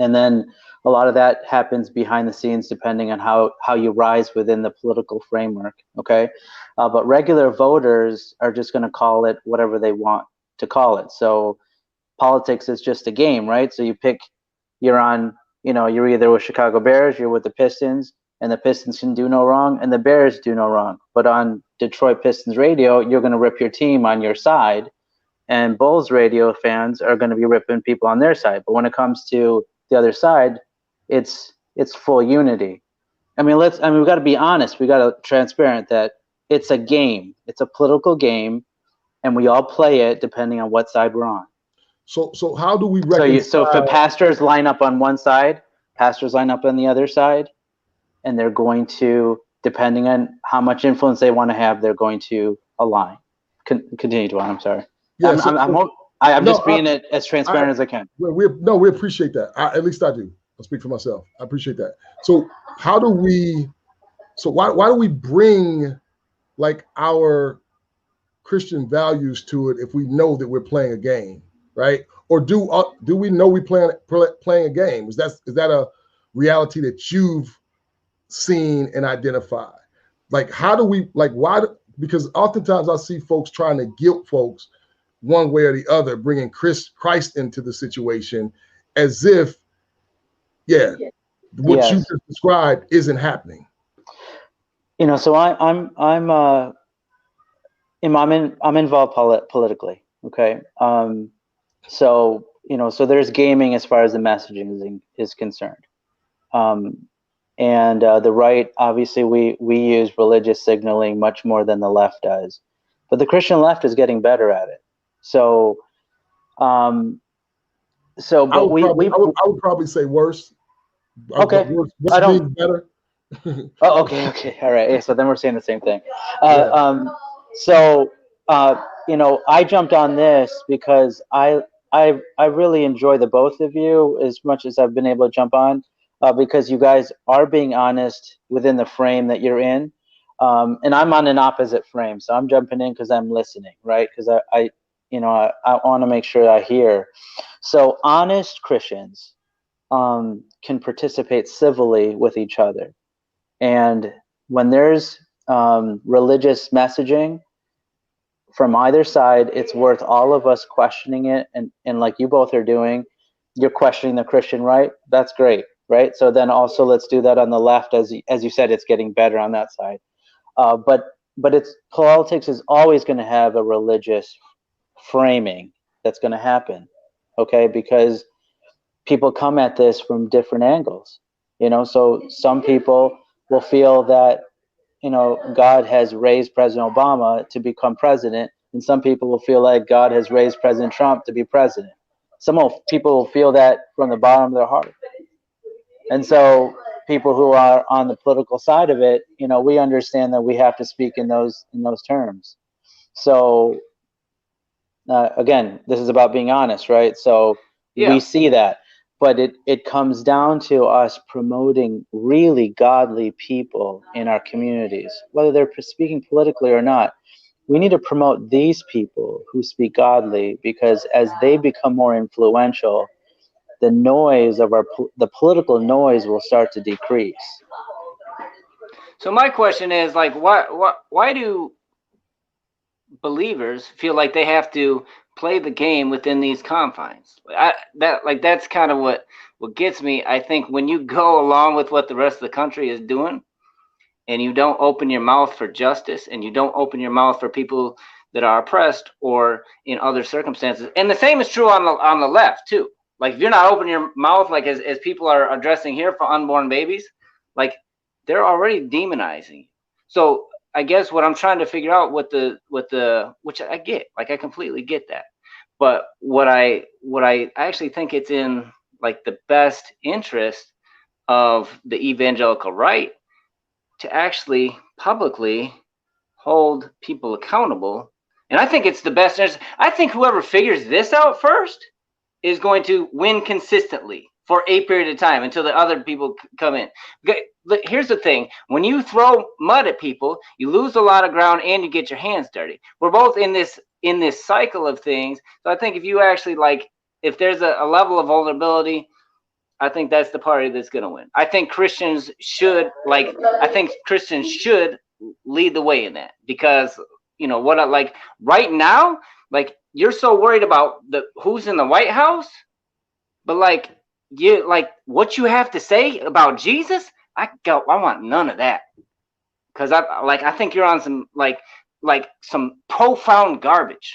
And then a lot of that happens behind the scenes, depending on how you rise within the political framework, okay? But regular voters are just gonna call it whatever they want to call it. So politics is just a game, right? So you're either with Chicago Bears, you're with the Pistons, and the Pistons can do no wrong, and the Bears do no wrong. But on Detroit Pistons radio, you're going to rip your team on your side, and Bulls radio fans are going to be ripping people on their side. But when it comes to the other side, it's full unity. I mean, we've got to be honest. We got to transparent that it's a game. It's a political game, and we all play it depending on what side we're on.
So how do we reconcile?
So if pastors line up on one side, pastors line up on the other side, and they're going to depending on how much influence they want to have, they're going to align. Continue to on. I'm sorry.
Yeah,
I'm just being as transparent as I can.
We appreciate that. At least I do. I'll speak for myself. I appreciate that. So how do we? So why do we bring like our Christian values to it if we know that we're playing a game, right? Or do we know we playing a game? Is that a reality that you've seen and identified? Like, how do we, like, why? Because oftentimes I see folks trying to guilt folks one way or the other, bringing Christ into the situation as if, what you just described isn't happening.
You know, so I'm involved politically. Okay. So, you know, so there's gaming as far as the messaging is concerned. And the right, obviously we use religious signaling much more than the left does, but the Christian left is getting better at it. So, but
I would probably say worse.
Okay.
What's being better?
Oh, okay. All right. Yeah, so then we're saying the same thing. You know, I jumped on this because I really enjoy the both of you as much as I've been able to jump on, because you guys are being honest within the frame that you're in. And I'm on an opposite frame, so I'm jumping in because I'm listening, right? Because I want to make sure I hear. So honest Christians can participate civilly with each other. And when there's religious messaging from either side, it's worth all of us questioning it. And like you both are doing, you're questioning the Christian right. That's great, right? So then also let's do that on the left. As you said, it's getting better on that side. But politics is always going to have a religious framing that's going to happen, okay? Because people come at this from different angles, you know. So some people will feel that, you know, God has raised President Obama to become president, and some people will feel like God has raised President Trump to be president. People will feel that from the bottom of their heart. And so people who are on the political side of it, you know, we understand that we have to speak in those terms. So again, this is about being honest, right? So we see that. But it comes down to us promoting really godly people in our communities, whether they're speaking politically or not. We need to promote these people who speak godly, because as they become more influential, the noise of the political noise will start to decrease.
So my question is, like, why do believers feel like they have to play the game within these confines? That's kind of what gets me. I think when you go along with what the rest of the country is doing, and you don't open your mouth for justice, and you don't open your mouth for people that are oppressed or in other circumstances, and the same is true on the left too. Like, if you're not opening your mouth, like as people are addressing here for unborn babies, like, they're already demonizing. So I guess what I'm trying to figure out which I get, like, I completely get that. But what I actually think it's in, like, the best interest of the evangelical right to actually publicly hold people accountable. And I think it's the best interest. I think whoever figures this out first is going to win consistently for a period of time until the other people come in. Here's the thing. When you throw mud at people, you lose a lot of ground and you get your hands dirty. We're both in this cycle of things. So I think if you actually, like, if there's a level of vulnerability, I think that's the party that's going to win. I think Christians should lead the way in that, because, you know, right now, like, you're so worried about who's in the White House, but like what you have to say about Jesus, I want none of that, because I think you're on some like some profound garbage,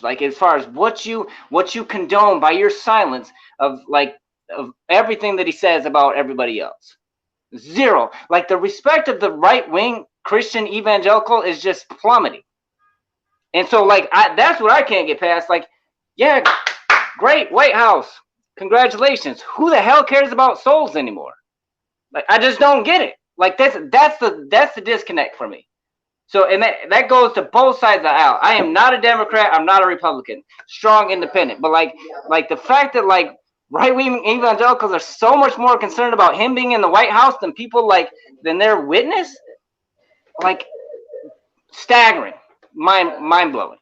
like, as far as what you condone by your silence of everything that he says about everybody else. Zero. Like, the respect of the right-wing Christian evangelical is just plummeting. And so, like, that's what I can't get past. Like, yeah, great, White House, congratulations. Who the hell cares about souls anymore? Like, I just don't get it. Like, that's the disconnect for me. So, and that goes to both sides of the aisle. I am not a Democrat. I'm not a Republican. Strong independent. But like the fact that like right-wing evangelicals are so much more concerned about him being in the White House than their witness, like, staggering, mind blowing.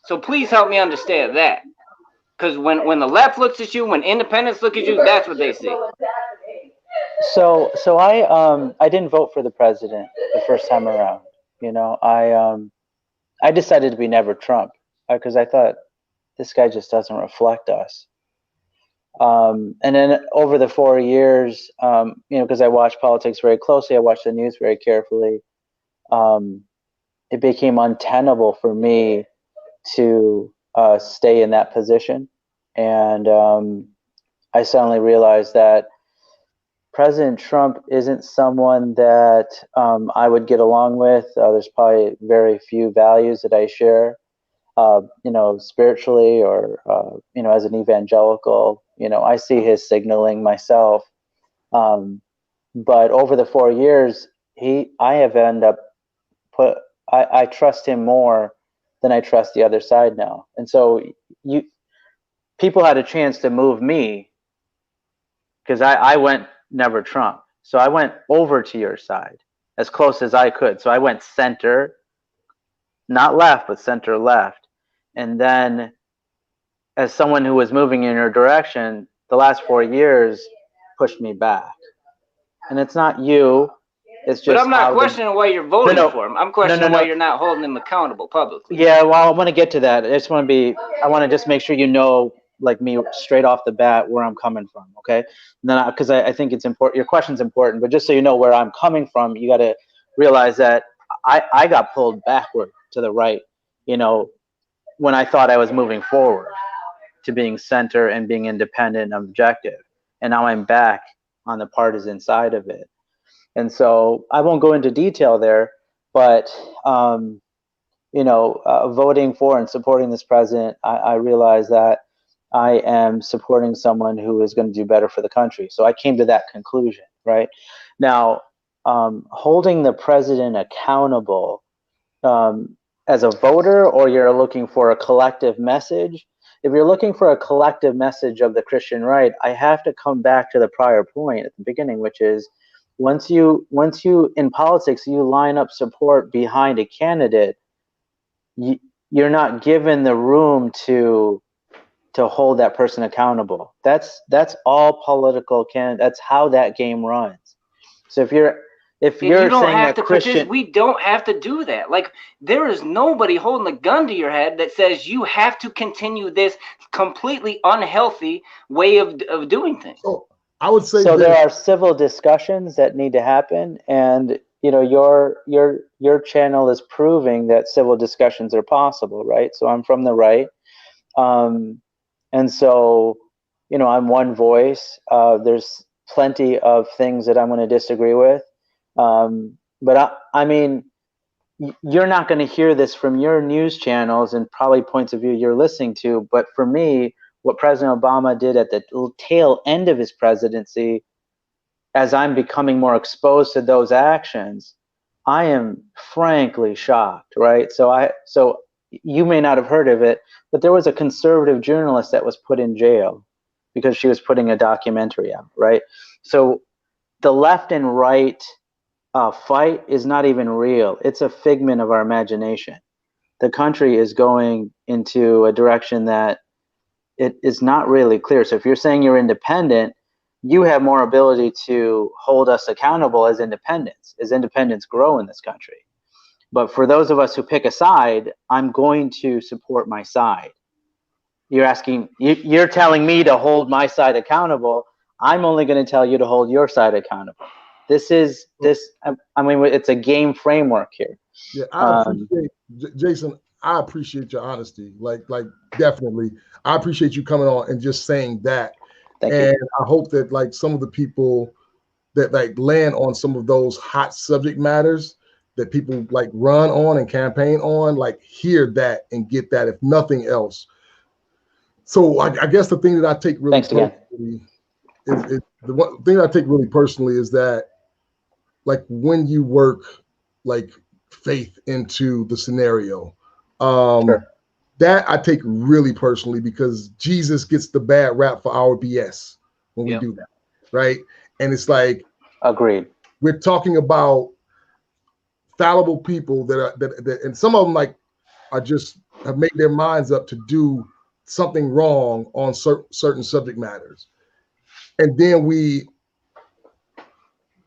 So please help me understand that, because when the left looks at you, when independents look at you, that's what they see.
So I didn't vote for the president the first time around. You know, I decided to be never Trump because I thought this guy just doesn't reflect us. And then over the 4 years, you know, because I watch politics very closely, I watch the news very carefully. It became untenable for me to stay in that position, and I suddenly realized that President Trump isn't someone that I would get along with. There's probably very few values that I share, you know, spiritually or, you know, as an evangelical. You know, I see his signaling myself. But over the 4 years, I have ended up I trust him more than I trust the other side now. And so people had a chance to move me because I went never Trump. So I went over to your side as close as I could. So I went center, not left, but center left. And then as someone who was moving in your direction, the last 4 years pushed me back. And it's not you. It's just.
But I'm not questioning why you're voting for him. I'm questioning why you're not holding him accountable publicly.
Yeah, well, I want to get to that. I want to just make sure you know, like me, straight off the bat where I'm coming from, okay? And then, because I think it's important. Your question's important, but just so you know where I'm coming from, you got to realize that I got pulled backward to the right, you know, when I thought I was moving forward to being center and being independent and objective, and now I'm back on the partisan side of it. And so I won't go into detail there, but you know, voting for and supporting this president, I realize that I am supporting someone who is going to do better for the country. So I came to that conclusion, right? Now, holding the president accountable as a voter, or you're looking for a collective message. If you're looking for a collective message of the Christian right, I have to come back to the prior point at the beginning, which is once you in politics, you line up support behind a candidate, you're not given the room to hold that person accountable. That's all political that's how that game runs. So if you're saying that Christian,
we don't have to do that. Like, there is nobody holding a gun to your head that says you have to continue this completely unhealthy way of doing things.
So I would say
so. There are civil discussions that need to happen, and you know your channel is proving that civil discussions are possible, right? So I'm from the right, and so you know I'm one voice. There's plenty of things that I'm going to disagree with. But I mean, you're not going to hear this from your news channels and probably points of view you're listening to. But for me, what President Obama did at the tail end of his presidency, as I'm becoming more exposed to those actions, I am frankly shocked, right? So you may not have heard of it, but there was a conservative journalist that was put in jail because she was putting a documentary out, right? So the left and right fight is not even real. It's a figment of our imagination. The country is going into a direction that it is not really clear. So if you're saying you're independent, you have more ability to hold us accountable as independents grow in this country. But for those of us who pick a side, I'm going to support my side. You're telling me to hold my side accountable. I'm only going to tell you to hold your side accountable. I mean, it's a game framework here.
Yeah, I appreciate, Jason, I appreciate your honesty. Like definitely. I appreciate you coming on and just saying that.
Thank you.
I hope that like some of the people that like land on some of those hot subject matters that people like run on and campaign on, like hear that and get that, if nothing else. So I guess the thing that I take really personally the one thing I take really personally is that, like, when you work like faith into the scenario,
Sure.
that I take really personally, because Jesus gets the bad rap for our BS when we
Yep.
do that, right? And it's like,
Agreed.
we're talking about fallible people that and some of them like are just have made their minds up to do something wrong on certain subject matters, and then we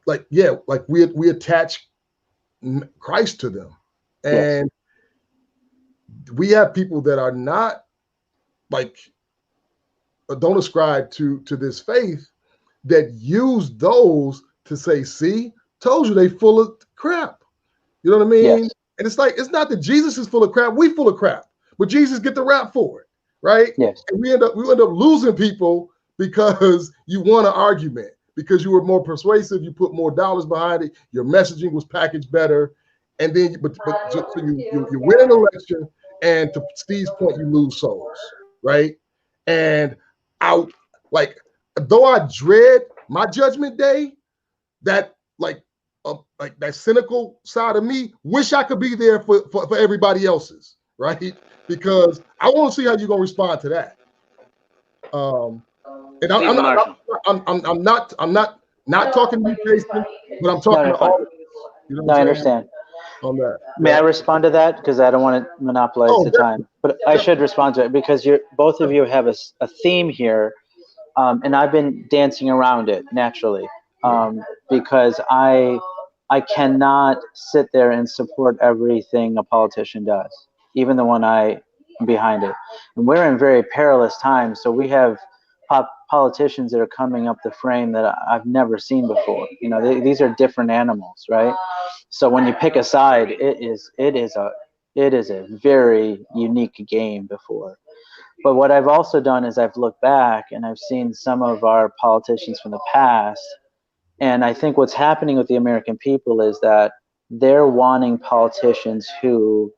we attach Christ to them, and we have people that are not like don't ascribe to this faith that use those to say, see, told you they full of crap. You know what I mean?
Yes.
And it's like, it's not that Jesus is full of crap, we full of crap, but Jesus get the rap for it, right?
Yes.
And we end up losing people because you won an argument, because you were more persuasive, you put more dollars behind it, your messaging was packaged better, and then so you win an election, and to Steve's point, you lose souls, right? And I like, though I dread my judgment day, that like that cynical side of me wish I could be there for everybody else's, right? Because I want to see how you're gonna respond to that. And I'm not talking to you, Jason, but I'm talking to all of you. You know
No,
what
I
I'm saying?
understand.
On that.
May I respond to that? Because I don't want to monopolize
Oh,
the time, but I should respond to it because both of you have a theme here, and I've been dancing around it naturally, because I cannot sit there and support everything a politician does, even the one I am behind it. And we're in very perilous times, so we have politicians that are coming up the frame that I've never seen before. You know, these are different animals, right? So when you pick a side, it is a very unique game before. But what I've also done is I've looked back and I've seen some of our politicians from the past, and I think what's happening with the American people is that they're wanting politicians who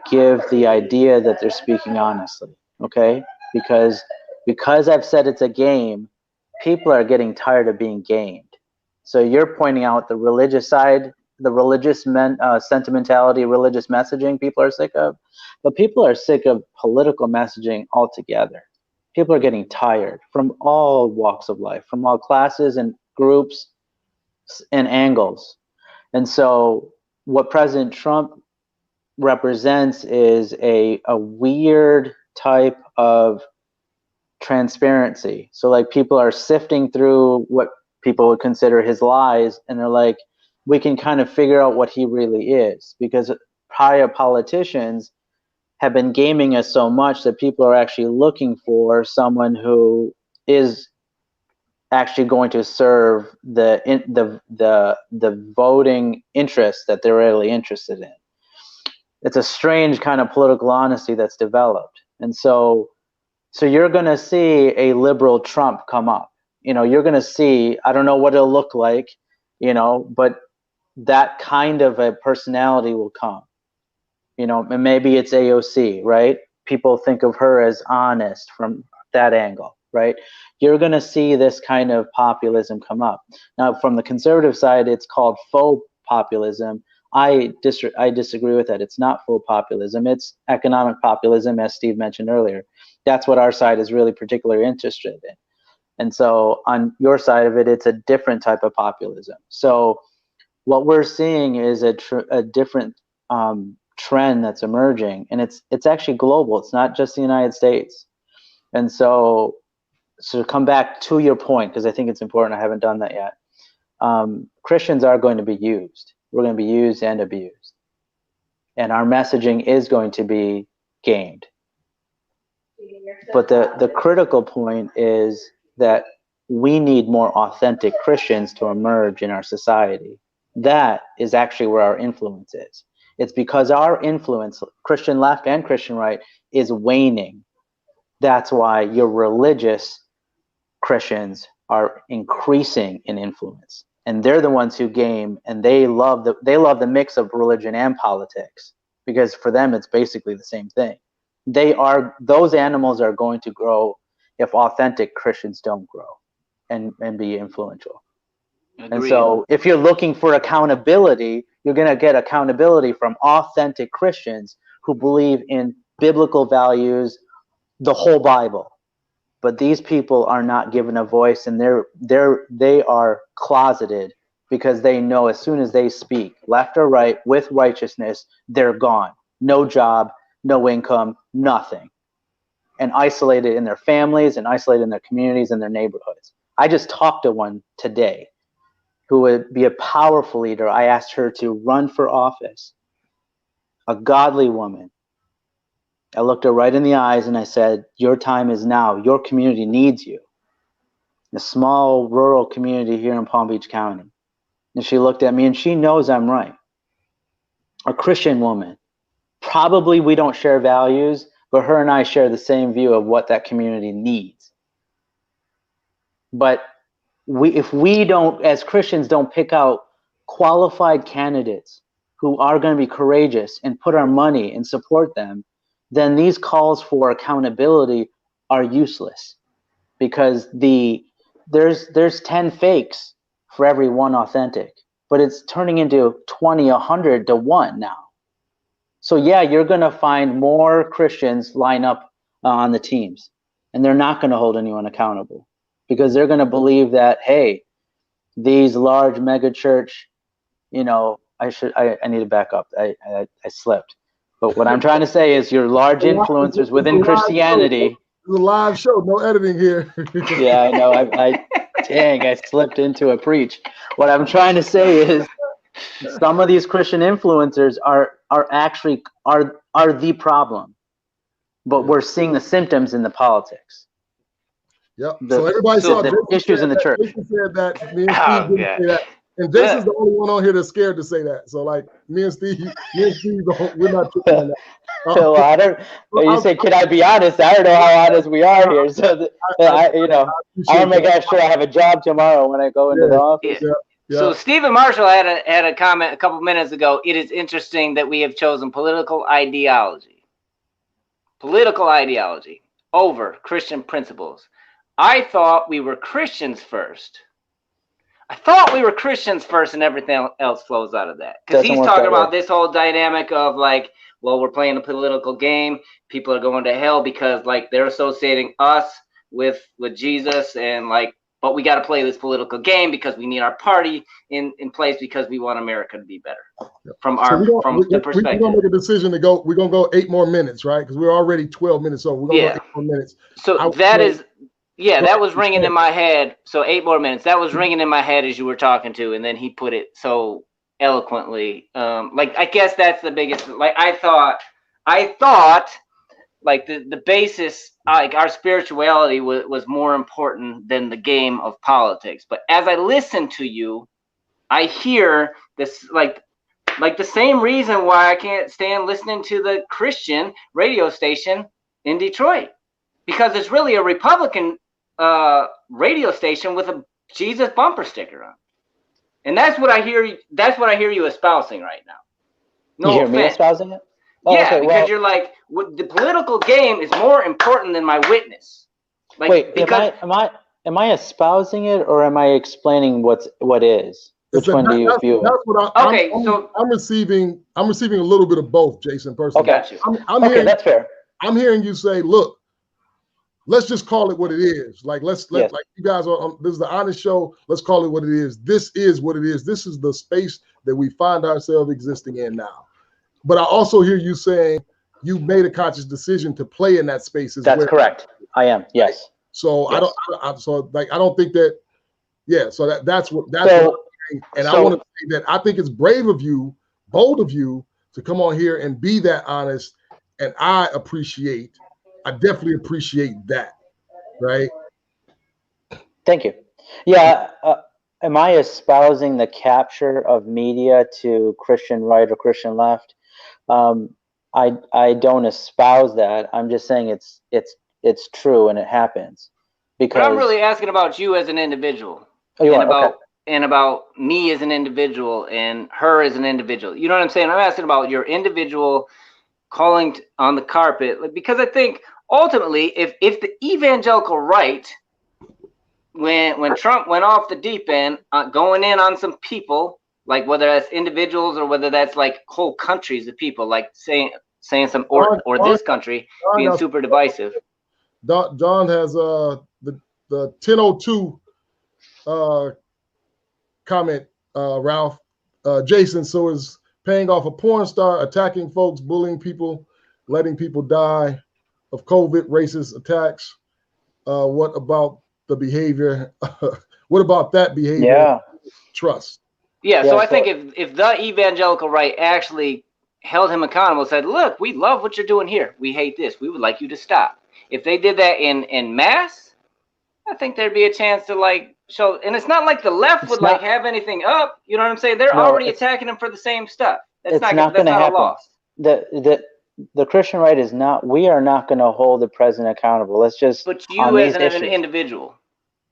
give the idea that they're speaking honestly, okay? Because I've said it's a game, people are getting tired of being gamed. So you're pointing out the religious side, the religious sentimentality, religious messaging people are sick of, but people are sick of political messaging altogether. People are getting tired from all walks of life, from all classes and groups and angles. And so what President Trump represents is a weird type of transparency. So like people are sifting through what people would consider his lies, and they're like, we can kind of figure out what he really is, because prior politicians have been gaming us so much that people are actually looking for someone who is actually going to serve the voting interests that they're really interested in. It's a strange kind of political honesty that's developed. And so you're going to see a liberal Trump come up. You know, you're going to see, I don't know what it'll look like, you know, but that kind of a personality will come. You know, and maybe it's AOC, right? People think of her as honest from that angle, right? You're going to see this kind of populism come up. Now, from the conservative side, it's called faux populism. I disagree with that. It's not faux populism. It's economic populism, as Steve mentioned earlier. That's what our side is really particularly interested in. And so on your side of it, it's a different type of populism. So what we're seeing is a different trend that's emerging, and it's actually global. It's not just the United States. And so to come back to your point, because I think it's important, I haven't done that yet. Christians are going to be used. We're going to be used and abused, and our messaging is going to be gamed. But the critical point is that we need more authentic Christians to emerge in our society. That is actually where our influence is. It's because our influence, Christian left and Christian right, is waning. That's why your religious Christians are increasing in influence, and they're the ones who game, and they love the mix of religion and politics, because for them it's basically the same thing. Those animals are going to grow if authentic Christians don't grow. and be influential.
Agreed.
And so if you're looking for accountability, you're going to get accountability from authentic Christians who believe in biblical values, the whole Bible. But these people are not given a voice, and they are closeted because they know as soon as they speak, left or right, with righteousness, they're gone. No job, no income, nothing. And isolated in their families and isolated in their communities and their neighborhoods. I just talked to one today who would be a powerful leader. I asked her to run for office, a godly woman. I looked her right in the eyes and I said, your time is now. Your community needs you. A small rural community here in Palm Beach County. And she looked at me and she knows I'm right. A Christian woman. Probably we don't share values, but her and I share the same view of what that community needs. But if we don't, as Christians, don't pick out qualified candidates who are going to be courageous and put our money and support them, then these calls for accountability are useless, because there's 10 fakes for every one authentic, but it's turning into 20, 100 to 1 now. So yeah, you're going to find more Christians line up on the teams, and they're not going to hold anyone accountable, because they're going to believe that, hey, these large mega church, I need to back up. I slipped. But what I'm trying to say is your large influencers within Christianity.
It's a live show, no editing here.
Yeah, I know. I slipped into a preach. What I'm trying to say is some of these Christian influencers are actually the problem, but we're seeing the symptoms in the politics.
Yep. So everybody saw
the issues in the church.
Jason said that. Me and Steve didn't say that. And Jason's the only one on here that's scared to say that. So like me and Steve, we're not tripping on that.
So I don't. You say, "Can I be honest?" I don't know how honest we are here. So I want to make sure I have a job tomorrow when I go into the office.
Yeah. Yeah. So Stephen Marshall had a comment a couple minutes ago. It is interesting that we have chosen political ideology over Christian principles. I thought we were Christians first. And everything else flows out of that. Because he's talking about this whole dynamic of like, well, we're playing a political game. People are going to hell because like they're associating us with Jesus, and like, but we got to play this political game because we need our party in place because we want America to be better. From the perspective.
We're gonna make a decision to go. We're gonna go 8 more minutes, right? Because we're already 12 minutes over. We're gonna go 8 more minutes.
So that was ringing in my head. So 8 more minutes. That was ringing in my head as you were talking to, and then he put it so eloquently. Like I guess that's the biggest. Like I thought, like the basis, like our spirituality was more important than the game of politics. But as I listen to you, I hear this like the same reason why I can't stand listening to the Christian radio station in Detroit, because it's really a Republican radio station with a Jesus bumper sticker on, and that's what I hear. That's what I hear you espousing right now. No
you hear
offense.
Me espousing it?
Oh, yeah, okay, because you're like, the political game is more important than my witness. Like,
wait,
because
am I espousing it, or am I explaining what is? Which one do you view?
That's what I'm receiving. I'm receiving a little bit of both, Jason. Personally,
okay,
hearing,
that's fair.
I'm hearing you say, look, let's just call it what it is. Like like you guys are. This is the honest show. Let's call it what it is. This is what it is. This is the space that we find ourselves existing in now. But I also hear you saying you made a conscious decision to play in that space as well.
That's correct. I am. Yes.
So yes. I don't think that. Yeah. So that's what. I want to say that I think it's brave of you, bold of you, to come on here and be that honest, and I definitely appreciate that. Right.
Thank you. Yeah. Am I espousing the capture of media to Christian right or Christian left? I don't espouse that. I'm just saying it's true and it happens. Because
but I'm really asking about you as an individual, and about me as an individual and her as an individual. You know what I'm saying? I'm asking about your individual calling on the carpet, because I think ultimately, if the evangelical right when Trump went off the deep end, going in on some people, like whether that's individuals or whether that's like whole countries of people, like saying some or this country being super divisive.
John has the 1002 comment, Ralph. Jason, so is paying off a porn star, attacking folks, bullying people, letting people die of COVID, racist attacks. What about the behavior? What about that behavior?
Yeah.
Trust.
Yeah, so I think if the evangelical right actually held him accountable, said, look, we love what you're doing here. We hate this. We would like you to stop. If they did that in mass, I think there'd be a chance to like show. And it's not like the left would like have anything up. You know what I'm saying? They're already attacking him for the same stuff. That's not going to happen. Loss.
The Christian right is not. We are not going to hold the president accountable. Let's just.
But you as an individual.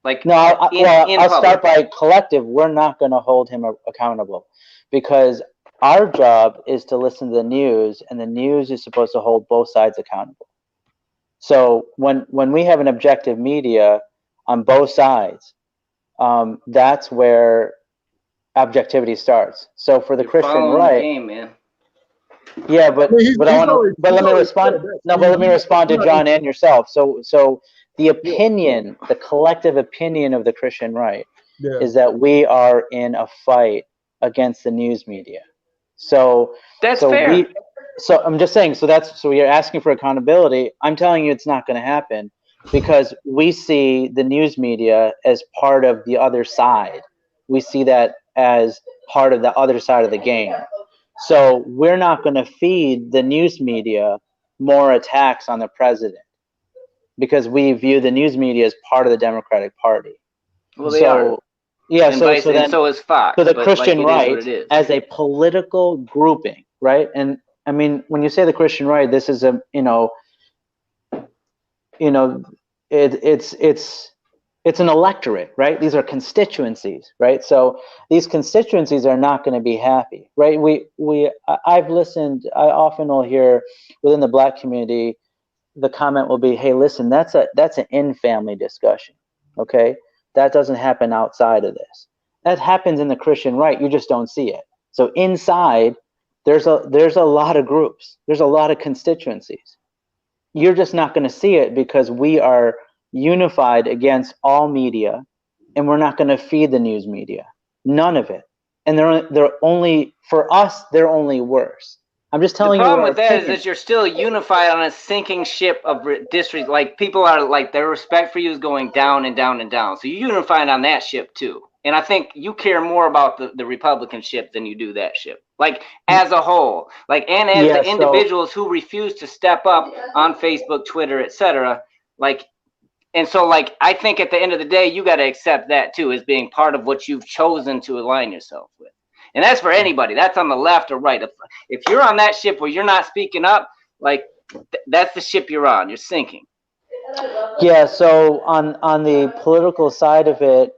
Like
no, I'll start by collective. We're not going to hold him accountable, because our job is to listen to the news, and the news is supposed to hold both sides accountable. So when we have an objective media on both sides, that's where objectivity starts. So for the Christian right,
game, man.
Yeah, but let me respond. No, but let me respond to John and yourself. So the opinion, the collective opinion of the Christian right, is that we are in a fight against the news media. So
that's fair.
So I'm just saying. So you're asking for accountability. I'm telling you, it's not going to happen, because we see the news media as part of the other side. We see that as part of the other side of the game. So we're not going to feed the news media more attacks on the president, because we view the news media as part of the Democratic Party.
Well, they are.
Yeah,
and so is Fox.
So the Christian right as a political grouping, right? And I mean, when you say the Christian right, this is it's an electorate, right? These are constituencies, right? So these constituencies are not going to be happy, right? I've listened. I often will hear within the Black community, the comment will be, "Hey, listen, that's an in-family discussion, okay? That doesn't happen outside of this. That happens in the Christian right. You just don't see it. So inside, there's a lot of groups. There's a lot of constituencies. You're just not going to see it because we are unified against all media, and we're not going to feed the news media. None of it. And they're only, for us, they're only worse. I'm just telling you. The
problem with that is that you're still unified on a sinking ship of district. Like, people are like, their respect for you is going down and down and down. So you're unified on that ship too. And I think you care more about the Republican ship than you do that ship. Like, as a whole, like, and as the individuals who refuse to step up on Facebook, Twitter, etc. Like, and so, like, I think at the end of the day, you got to accept that too as being part of what you've chosen to align yourself with. And that's for anybody. That's on the left or right. If you're on that ship where you're not speaking up, like, that's the ship you're on. You're sinking.
Yeah. So on the political side of it,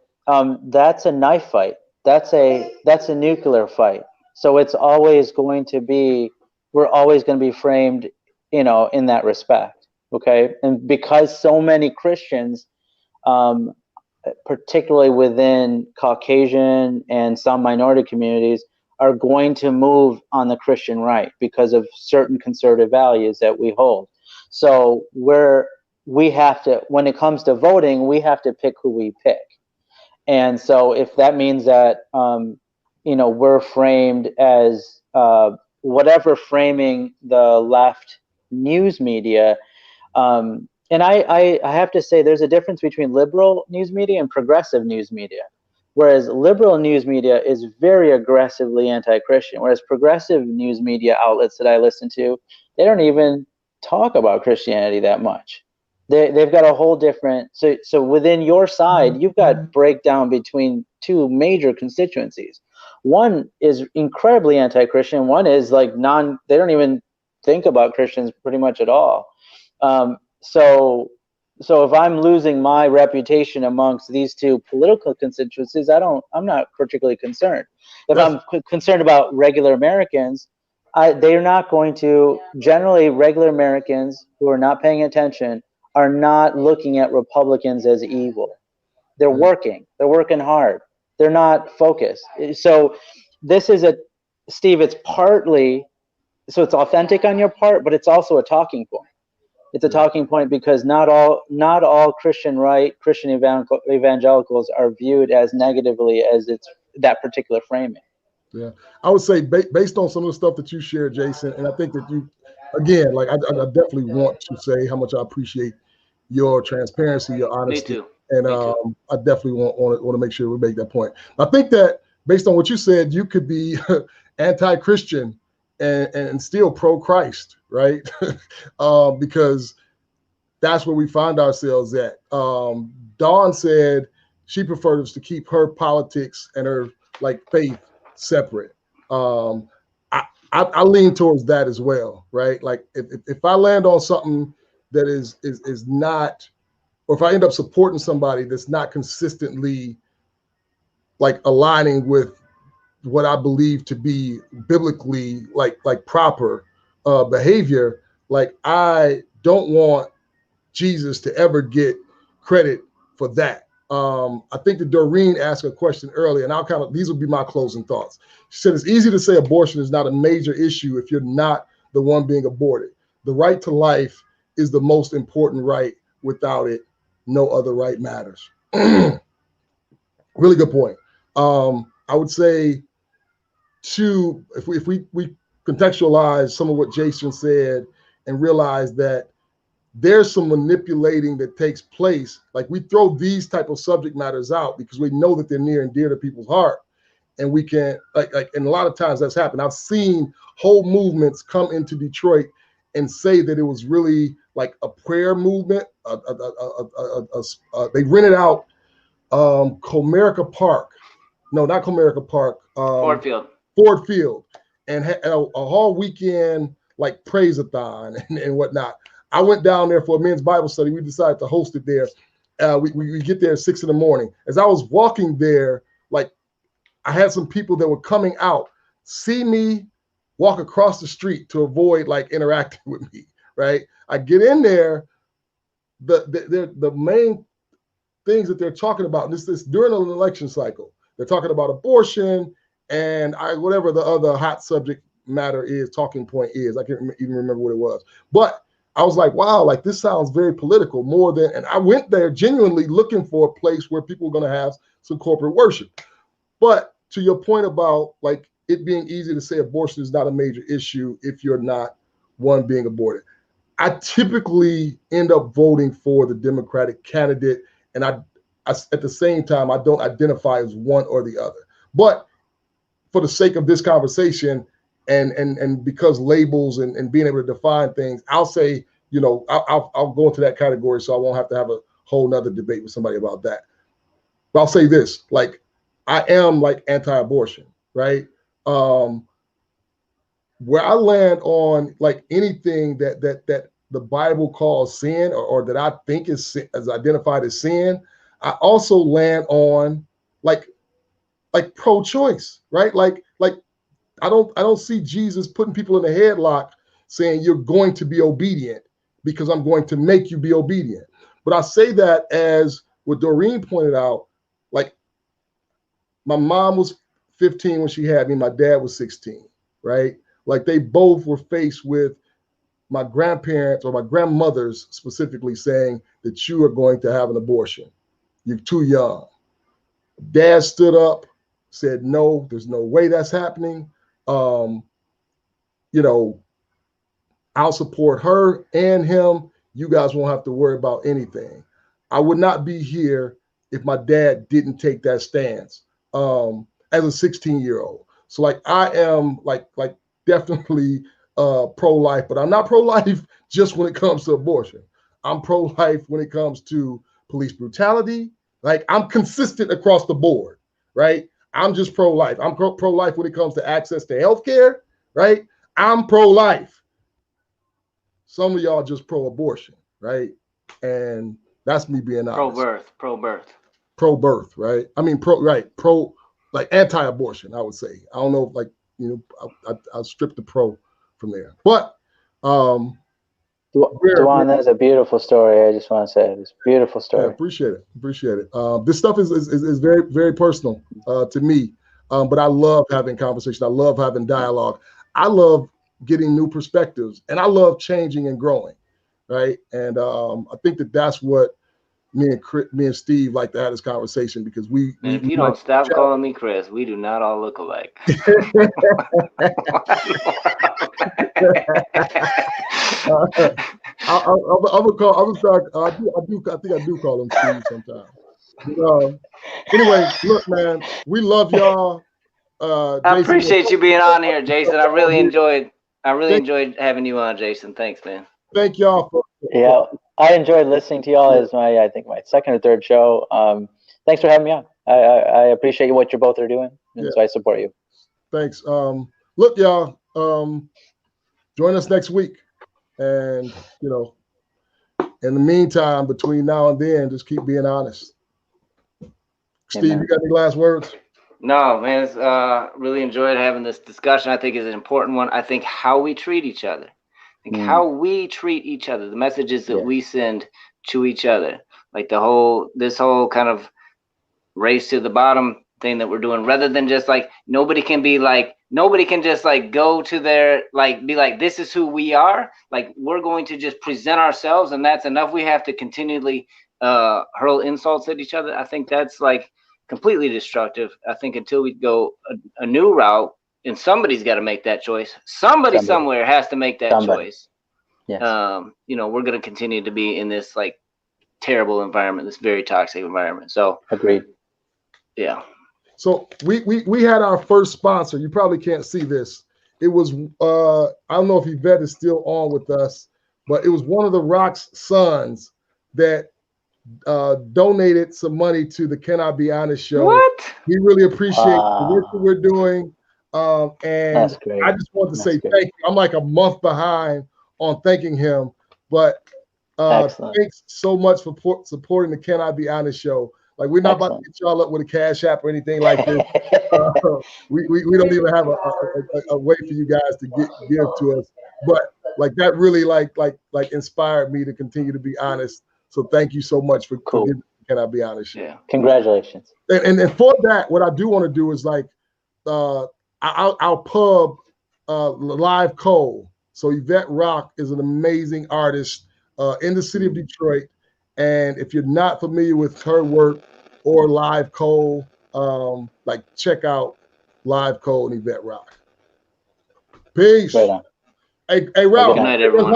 that's a knife fight. That's a nuclear fight. So it's always going to be. We're always going to be framed, in that respect. Okay. And because so many Christians, particularly within Caucasian and some minority communities, are going to move on the Christian right because of certain conservative values that we hold. So we have to, when it comes to voting, we have to pick who we pick. And so if that means that, we're framed as whatever framing the left news media, and I have to say there's a difference between liberal news media and progressive news media. Whereas liberal news media is very aggressively anti-Christian, whereas progressive news media outlets that I listen to, they don't even talk about Christianity that much. They've got a whole different, so within your side, you've got breakdown between two major constituencies. One is incredibly anti-Christian, one is like they don't even think about Christians pretty much at all. So if I'm losing my reputation amongst these two political constituencies, I'm not particularly concerned. If I'm concerned about regular Americans, they're not going to, generally regular Americans who are not paying attention are not looking at Republicans as evil. They're working. They're working hard. They're not focused. So this is Steve, it's partly, so it's authentic on your part, but it's also a talking point. It's a talking point because not all Christian evangelicals are viewed as negatively as it's that particular framing.
Yeah, I would say based on some of the stuff that you shared, Jason, and I think that you, again, like I definitely want to say how much I appreciate your transparency, your honesty.
Me too.
And I definitely want to make sure we make that point. I think that based on what you said, you could be anti-Christian and still pro-Christ, right? Because that's where we find ourselves at. Dawn said she preferred us to keep her politics and her faith separate. I lean towards that as well, right? Like if I land on something that is not, or if I end up supporting somebody that's not consistently aligning with what I believe to be biblically like proper behavior, I don't want Jesus to ever get credit for that. I think that Doreen asked a question earlier, and these will be my closing thoughts. She said, it's easy to say abortion is not a major issue if you're not the one being aborted. The right to life is the most important right. Without it, no other right matters. Really good point. I would say if we contextualize some of what Jason said and realize that there's some manipulating that takes place. Like, we throw these type of subject matters out because we know that they're near and dear to people's heart. And we can and a lot of times that's happened. I've seen whole movements come into Detroit and say that it was really like a prayer movement. They rented out Comerica Park. No, not Comerica Park.
Ford
Field, and had a whole weekend praise-a-thon and whatnot. I went down there for a men's Bible study. We decided to host it there. We get there at 6 a.m. As I was walking there, I had some people that were coming out, see me walk across the street to avoid interacting with me, right? I get in there, the main things that they're talking about, and this is during an election cycle. They're talking about abortion and whatever the other hot subject matter is, talking point is. I can't even remember what it was. But I was like, wow, this sounds very political more than, and I went there genuinely looking for a place where people were going to have some corporate worship. But to your point about it being easy to say abortion is not a major issue if you're not one being aborted, I typically end up voting for the Democratic candidate. And I at the same time, I don't identify as one or the other. But for the sake of this conversation, and because labels and being able to define things, I'll say, I'll go into that category so I won't have to have a whole nother debate with somebody about that. But I'll say this, I am anti-abortion, right? Where I land on anything that the Bible calls sin or that I think is identified as sin, I also land on pro-choice, right? I don't see Jesus putting people in a headlock saying you're going to be obedient because I'm going to make you be obedient. But I say that as what Doreen pointed out, my mom was 15 when she had me, my dad was 16, right? They both were faced with my grandparents or my grandmothers specifically saying that you are going to have an abortion. You're too young. Dad stood up, said, no, there's no way that's happening. I'll support her and him. You guys won't have to worry about anything. I would not be here if my dad didn't take that stance as a 16-year-old. So I am definitely pro-life, but I'm not pro-life just when it comes to abortion. I'm pro-life when it comes to police brutality. I'm consistent across the board, right? I'm just pro-life. I'm pro-life when it comes to access to healthcare, right? I'm pro-life. Some of y'all just pro-abortion, right? And that's me being honest. Pro-birth, right? I mean, pro anti-abortion, I would say. I don't know if I'll strip the pro from there. But
Dwan, that's a beautiful story. I just want to say it's a beautiful story.
Yeah, appreciate it. This stuff is very, very personal to me. But I love having conversation. I love having dialogue. I love getting new perspectives, and I love changing and growing, right? And I think that's what me and Steve like to have this conversation, because
if you don't stop calling me Chris, we do not all look alike.
I'm gonna start. I think I do call him Steve sometimes. Anyway, look, man, we love y'all.
I appreciate you being on here, Jason. I really enjoyed having you on, Jason. Thanks, man.
Thank y'all.
Yeah, I enjoyed listening to y'all. It's I think my second or third show. Thanks for having me on. I appreciate what you both are doing, and so I support you.
Thanks. Look, y'all, join us next week, and in the meantime, between now and then, just keep being honest. Steve, you got any last words?
No, man, it's really enjoyed having this discussion. I think it's an important one. I think how we treat each other. How we treat each other, the messages that we send to each other, like this whole kind of race to the bottom thing that we're doing, rather than just like nobody can just like go to their be like, this is who we are. Like, we're going to just present ourselves, and that's enough. We have to continually hurl insults at each other. I think that's like completely destructive. I think until we go a new route, and somebody's got to make that choice. Somebody somewhere has to make that choice.
Yes.
Um,
we're going to continue to be in this like terrible environment, this very toxic environment. So
agreed.
Yeah.
So we had our first sponsor. You probably can't see this. It was I don't know if Yvette is still on with us, but it was one of the Rock's sons that donated some money to the Can I Be Honest show.
What?
We really appreciate the work that we're doing. And
That's great.
I just want to say
great.
thank you. I'm like a month behind on thanking him, but thanks so much for supporting the Can I Be Honest show. Like, we're not about to get y'all up with a Cash App or anything like this. We don't even have a way for you guys to give to us. But like, that really like inspired me to continue to be honest. So thank you so much for giving Can I Be Honest?
Yeah.
Congratulations.
And for that, what I do want to do is like our pub Live Coal. So Yvette Rock is an amazing artist in the city of Detroit. And if you're not familiar with her work or Live Coal, check out Live Coal and Yvette Rock. Peace.
Right on.
Hey, Ralph,
good night, everyone.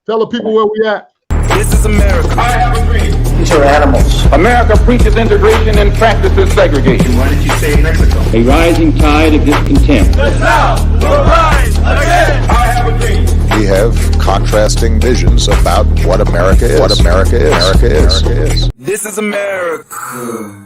Tell the people where we at.
This is America. I have a dream.
These are animals. America preaches integration and practices segregation.
Why did you say Mexico?
A rising tide of discontent.
The South will rise again. I have a dream.
We have contrasting visions about what America is.
This is America.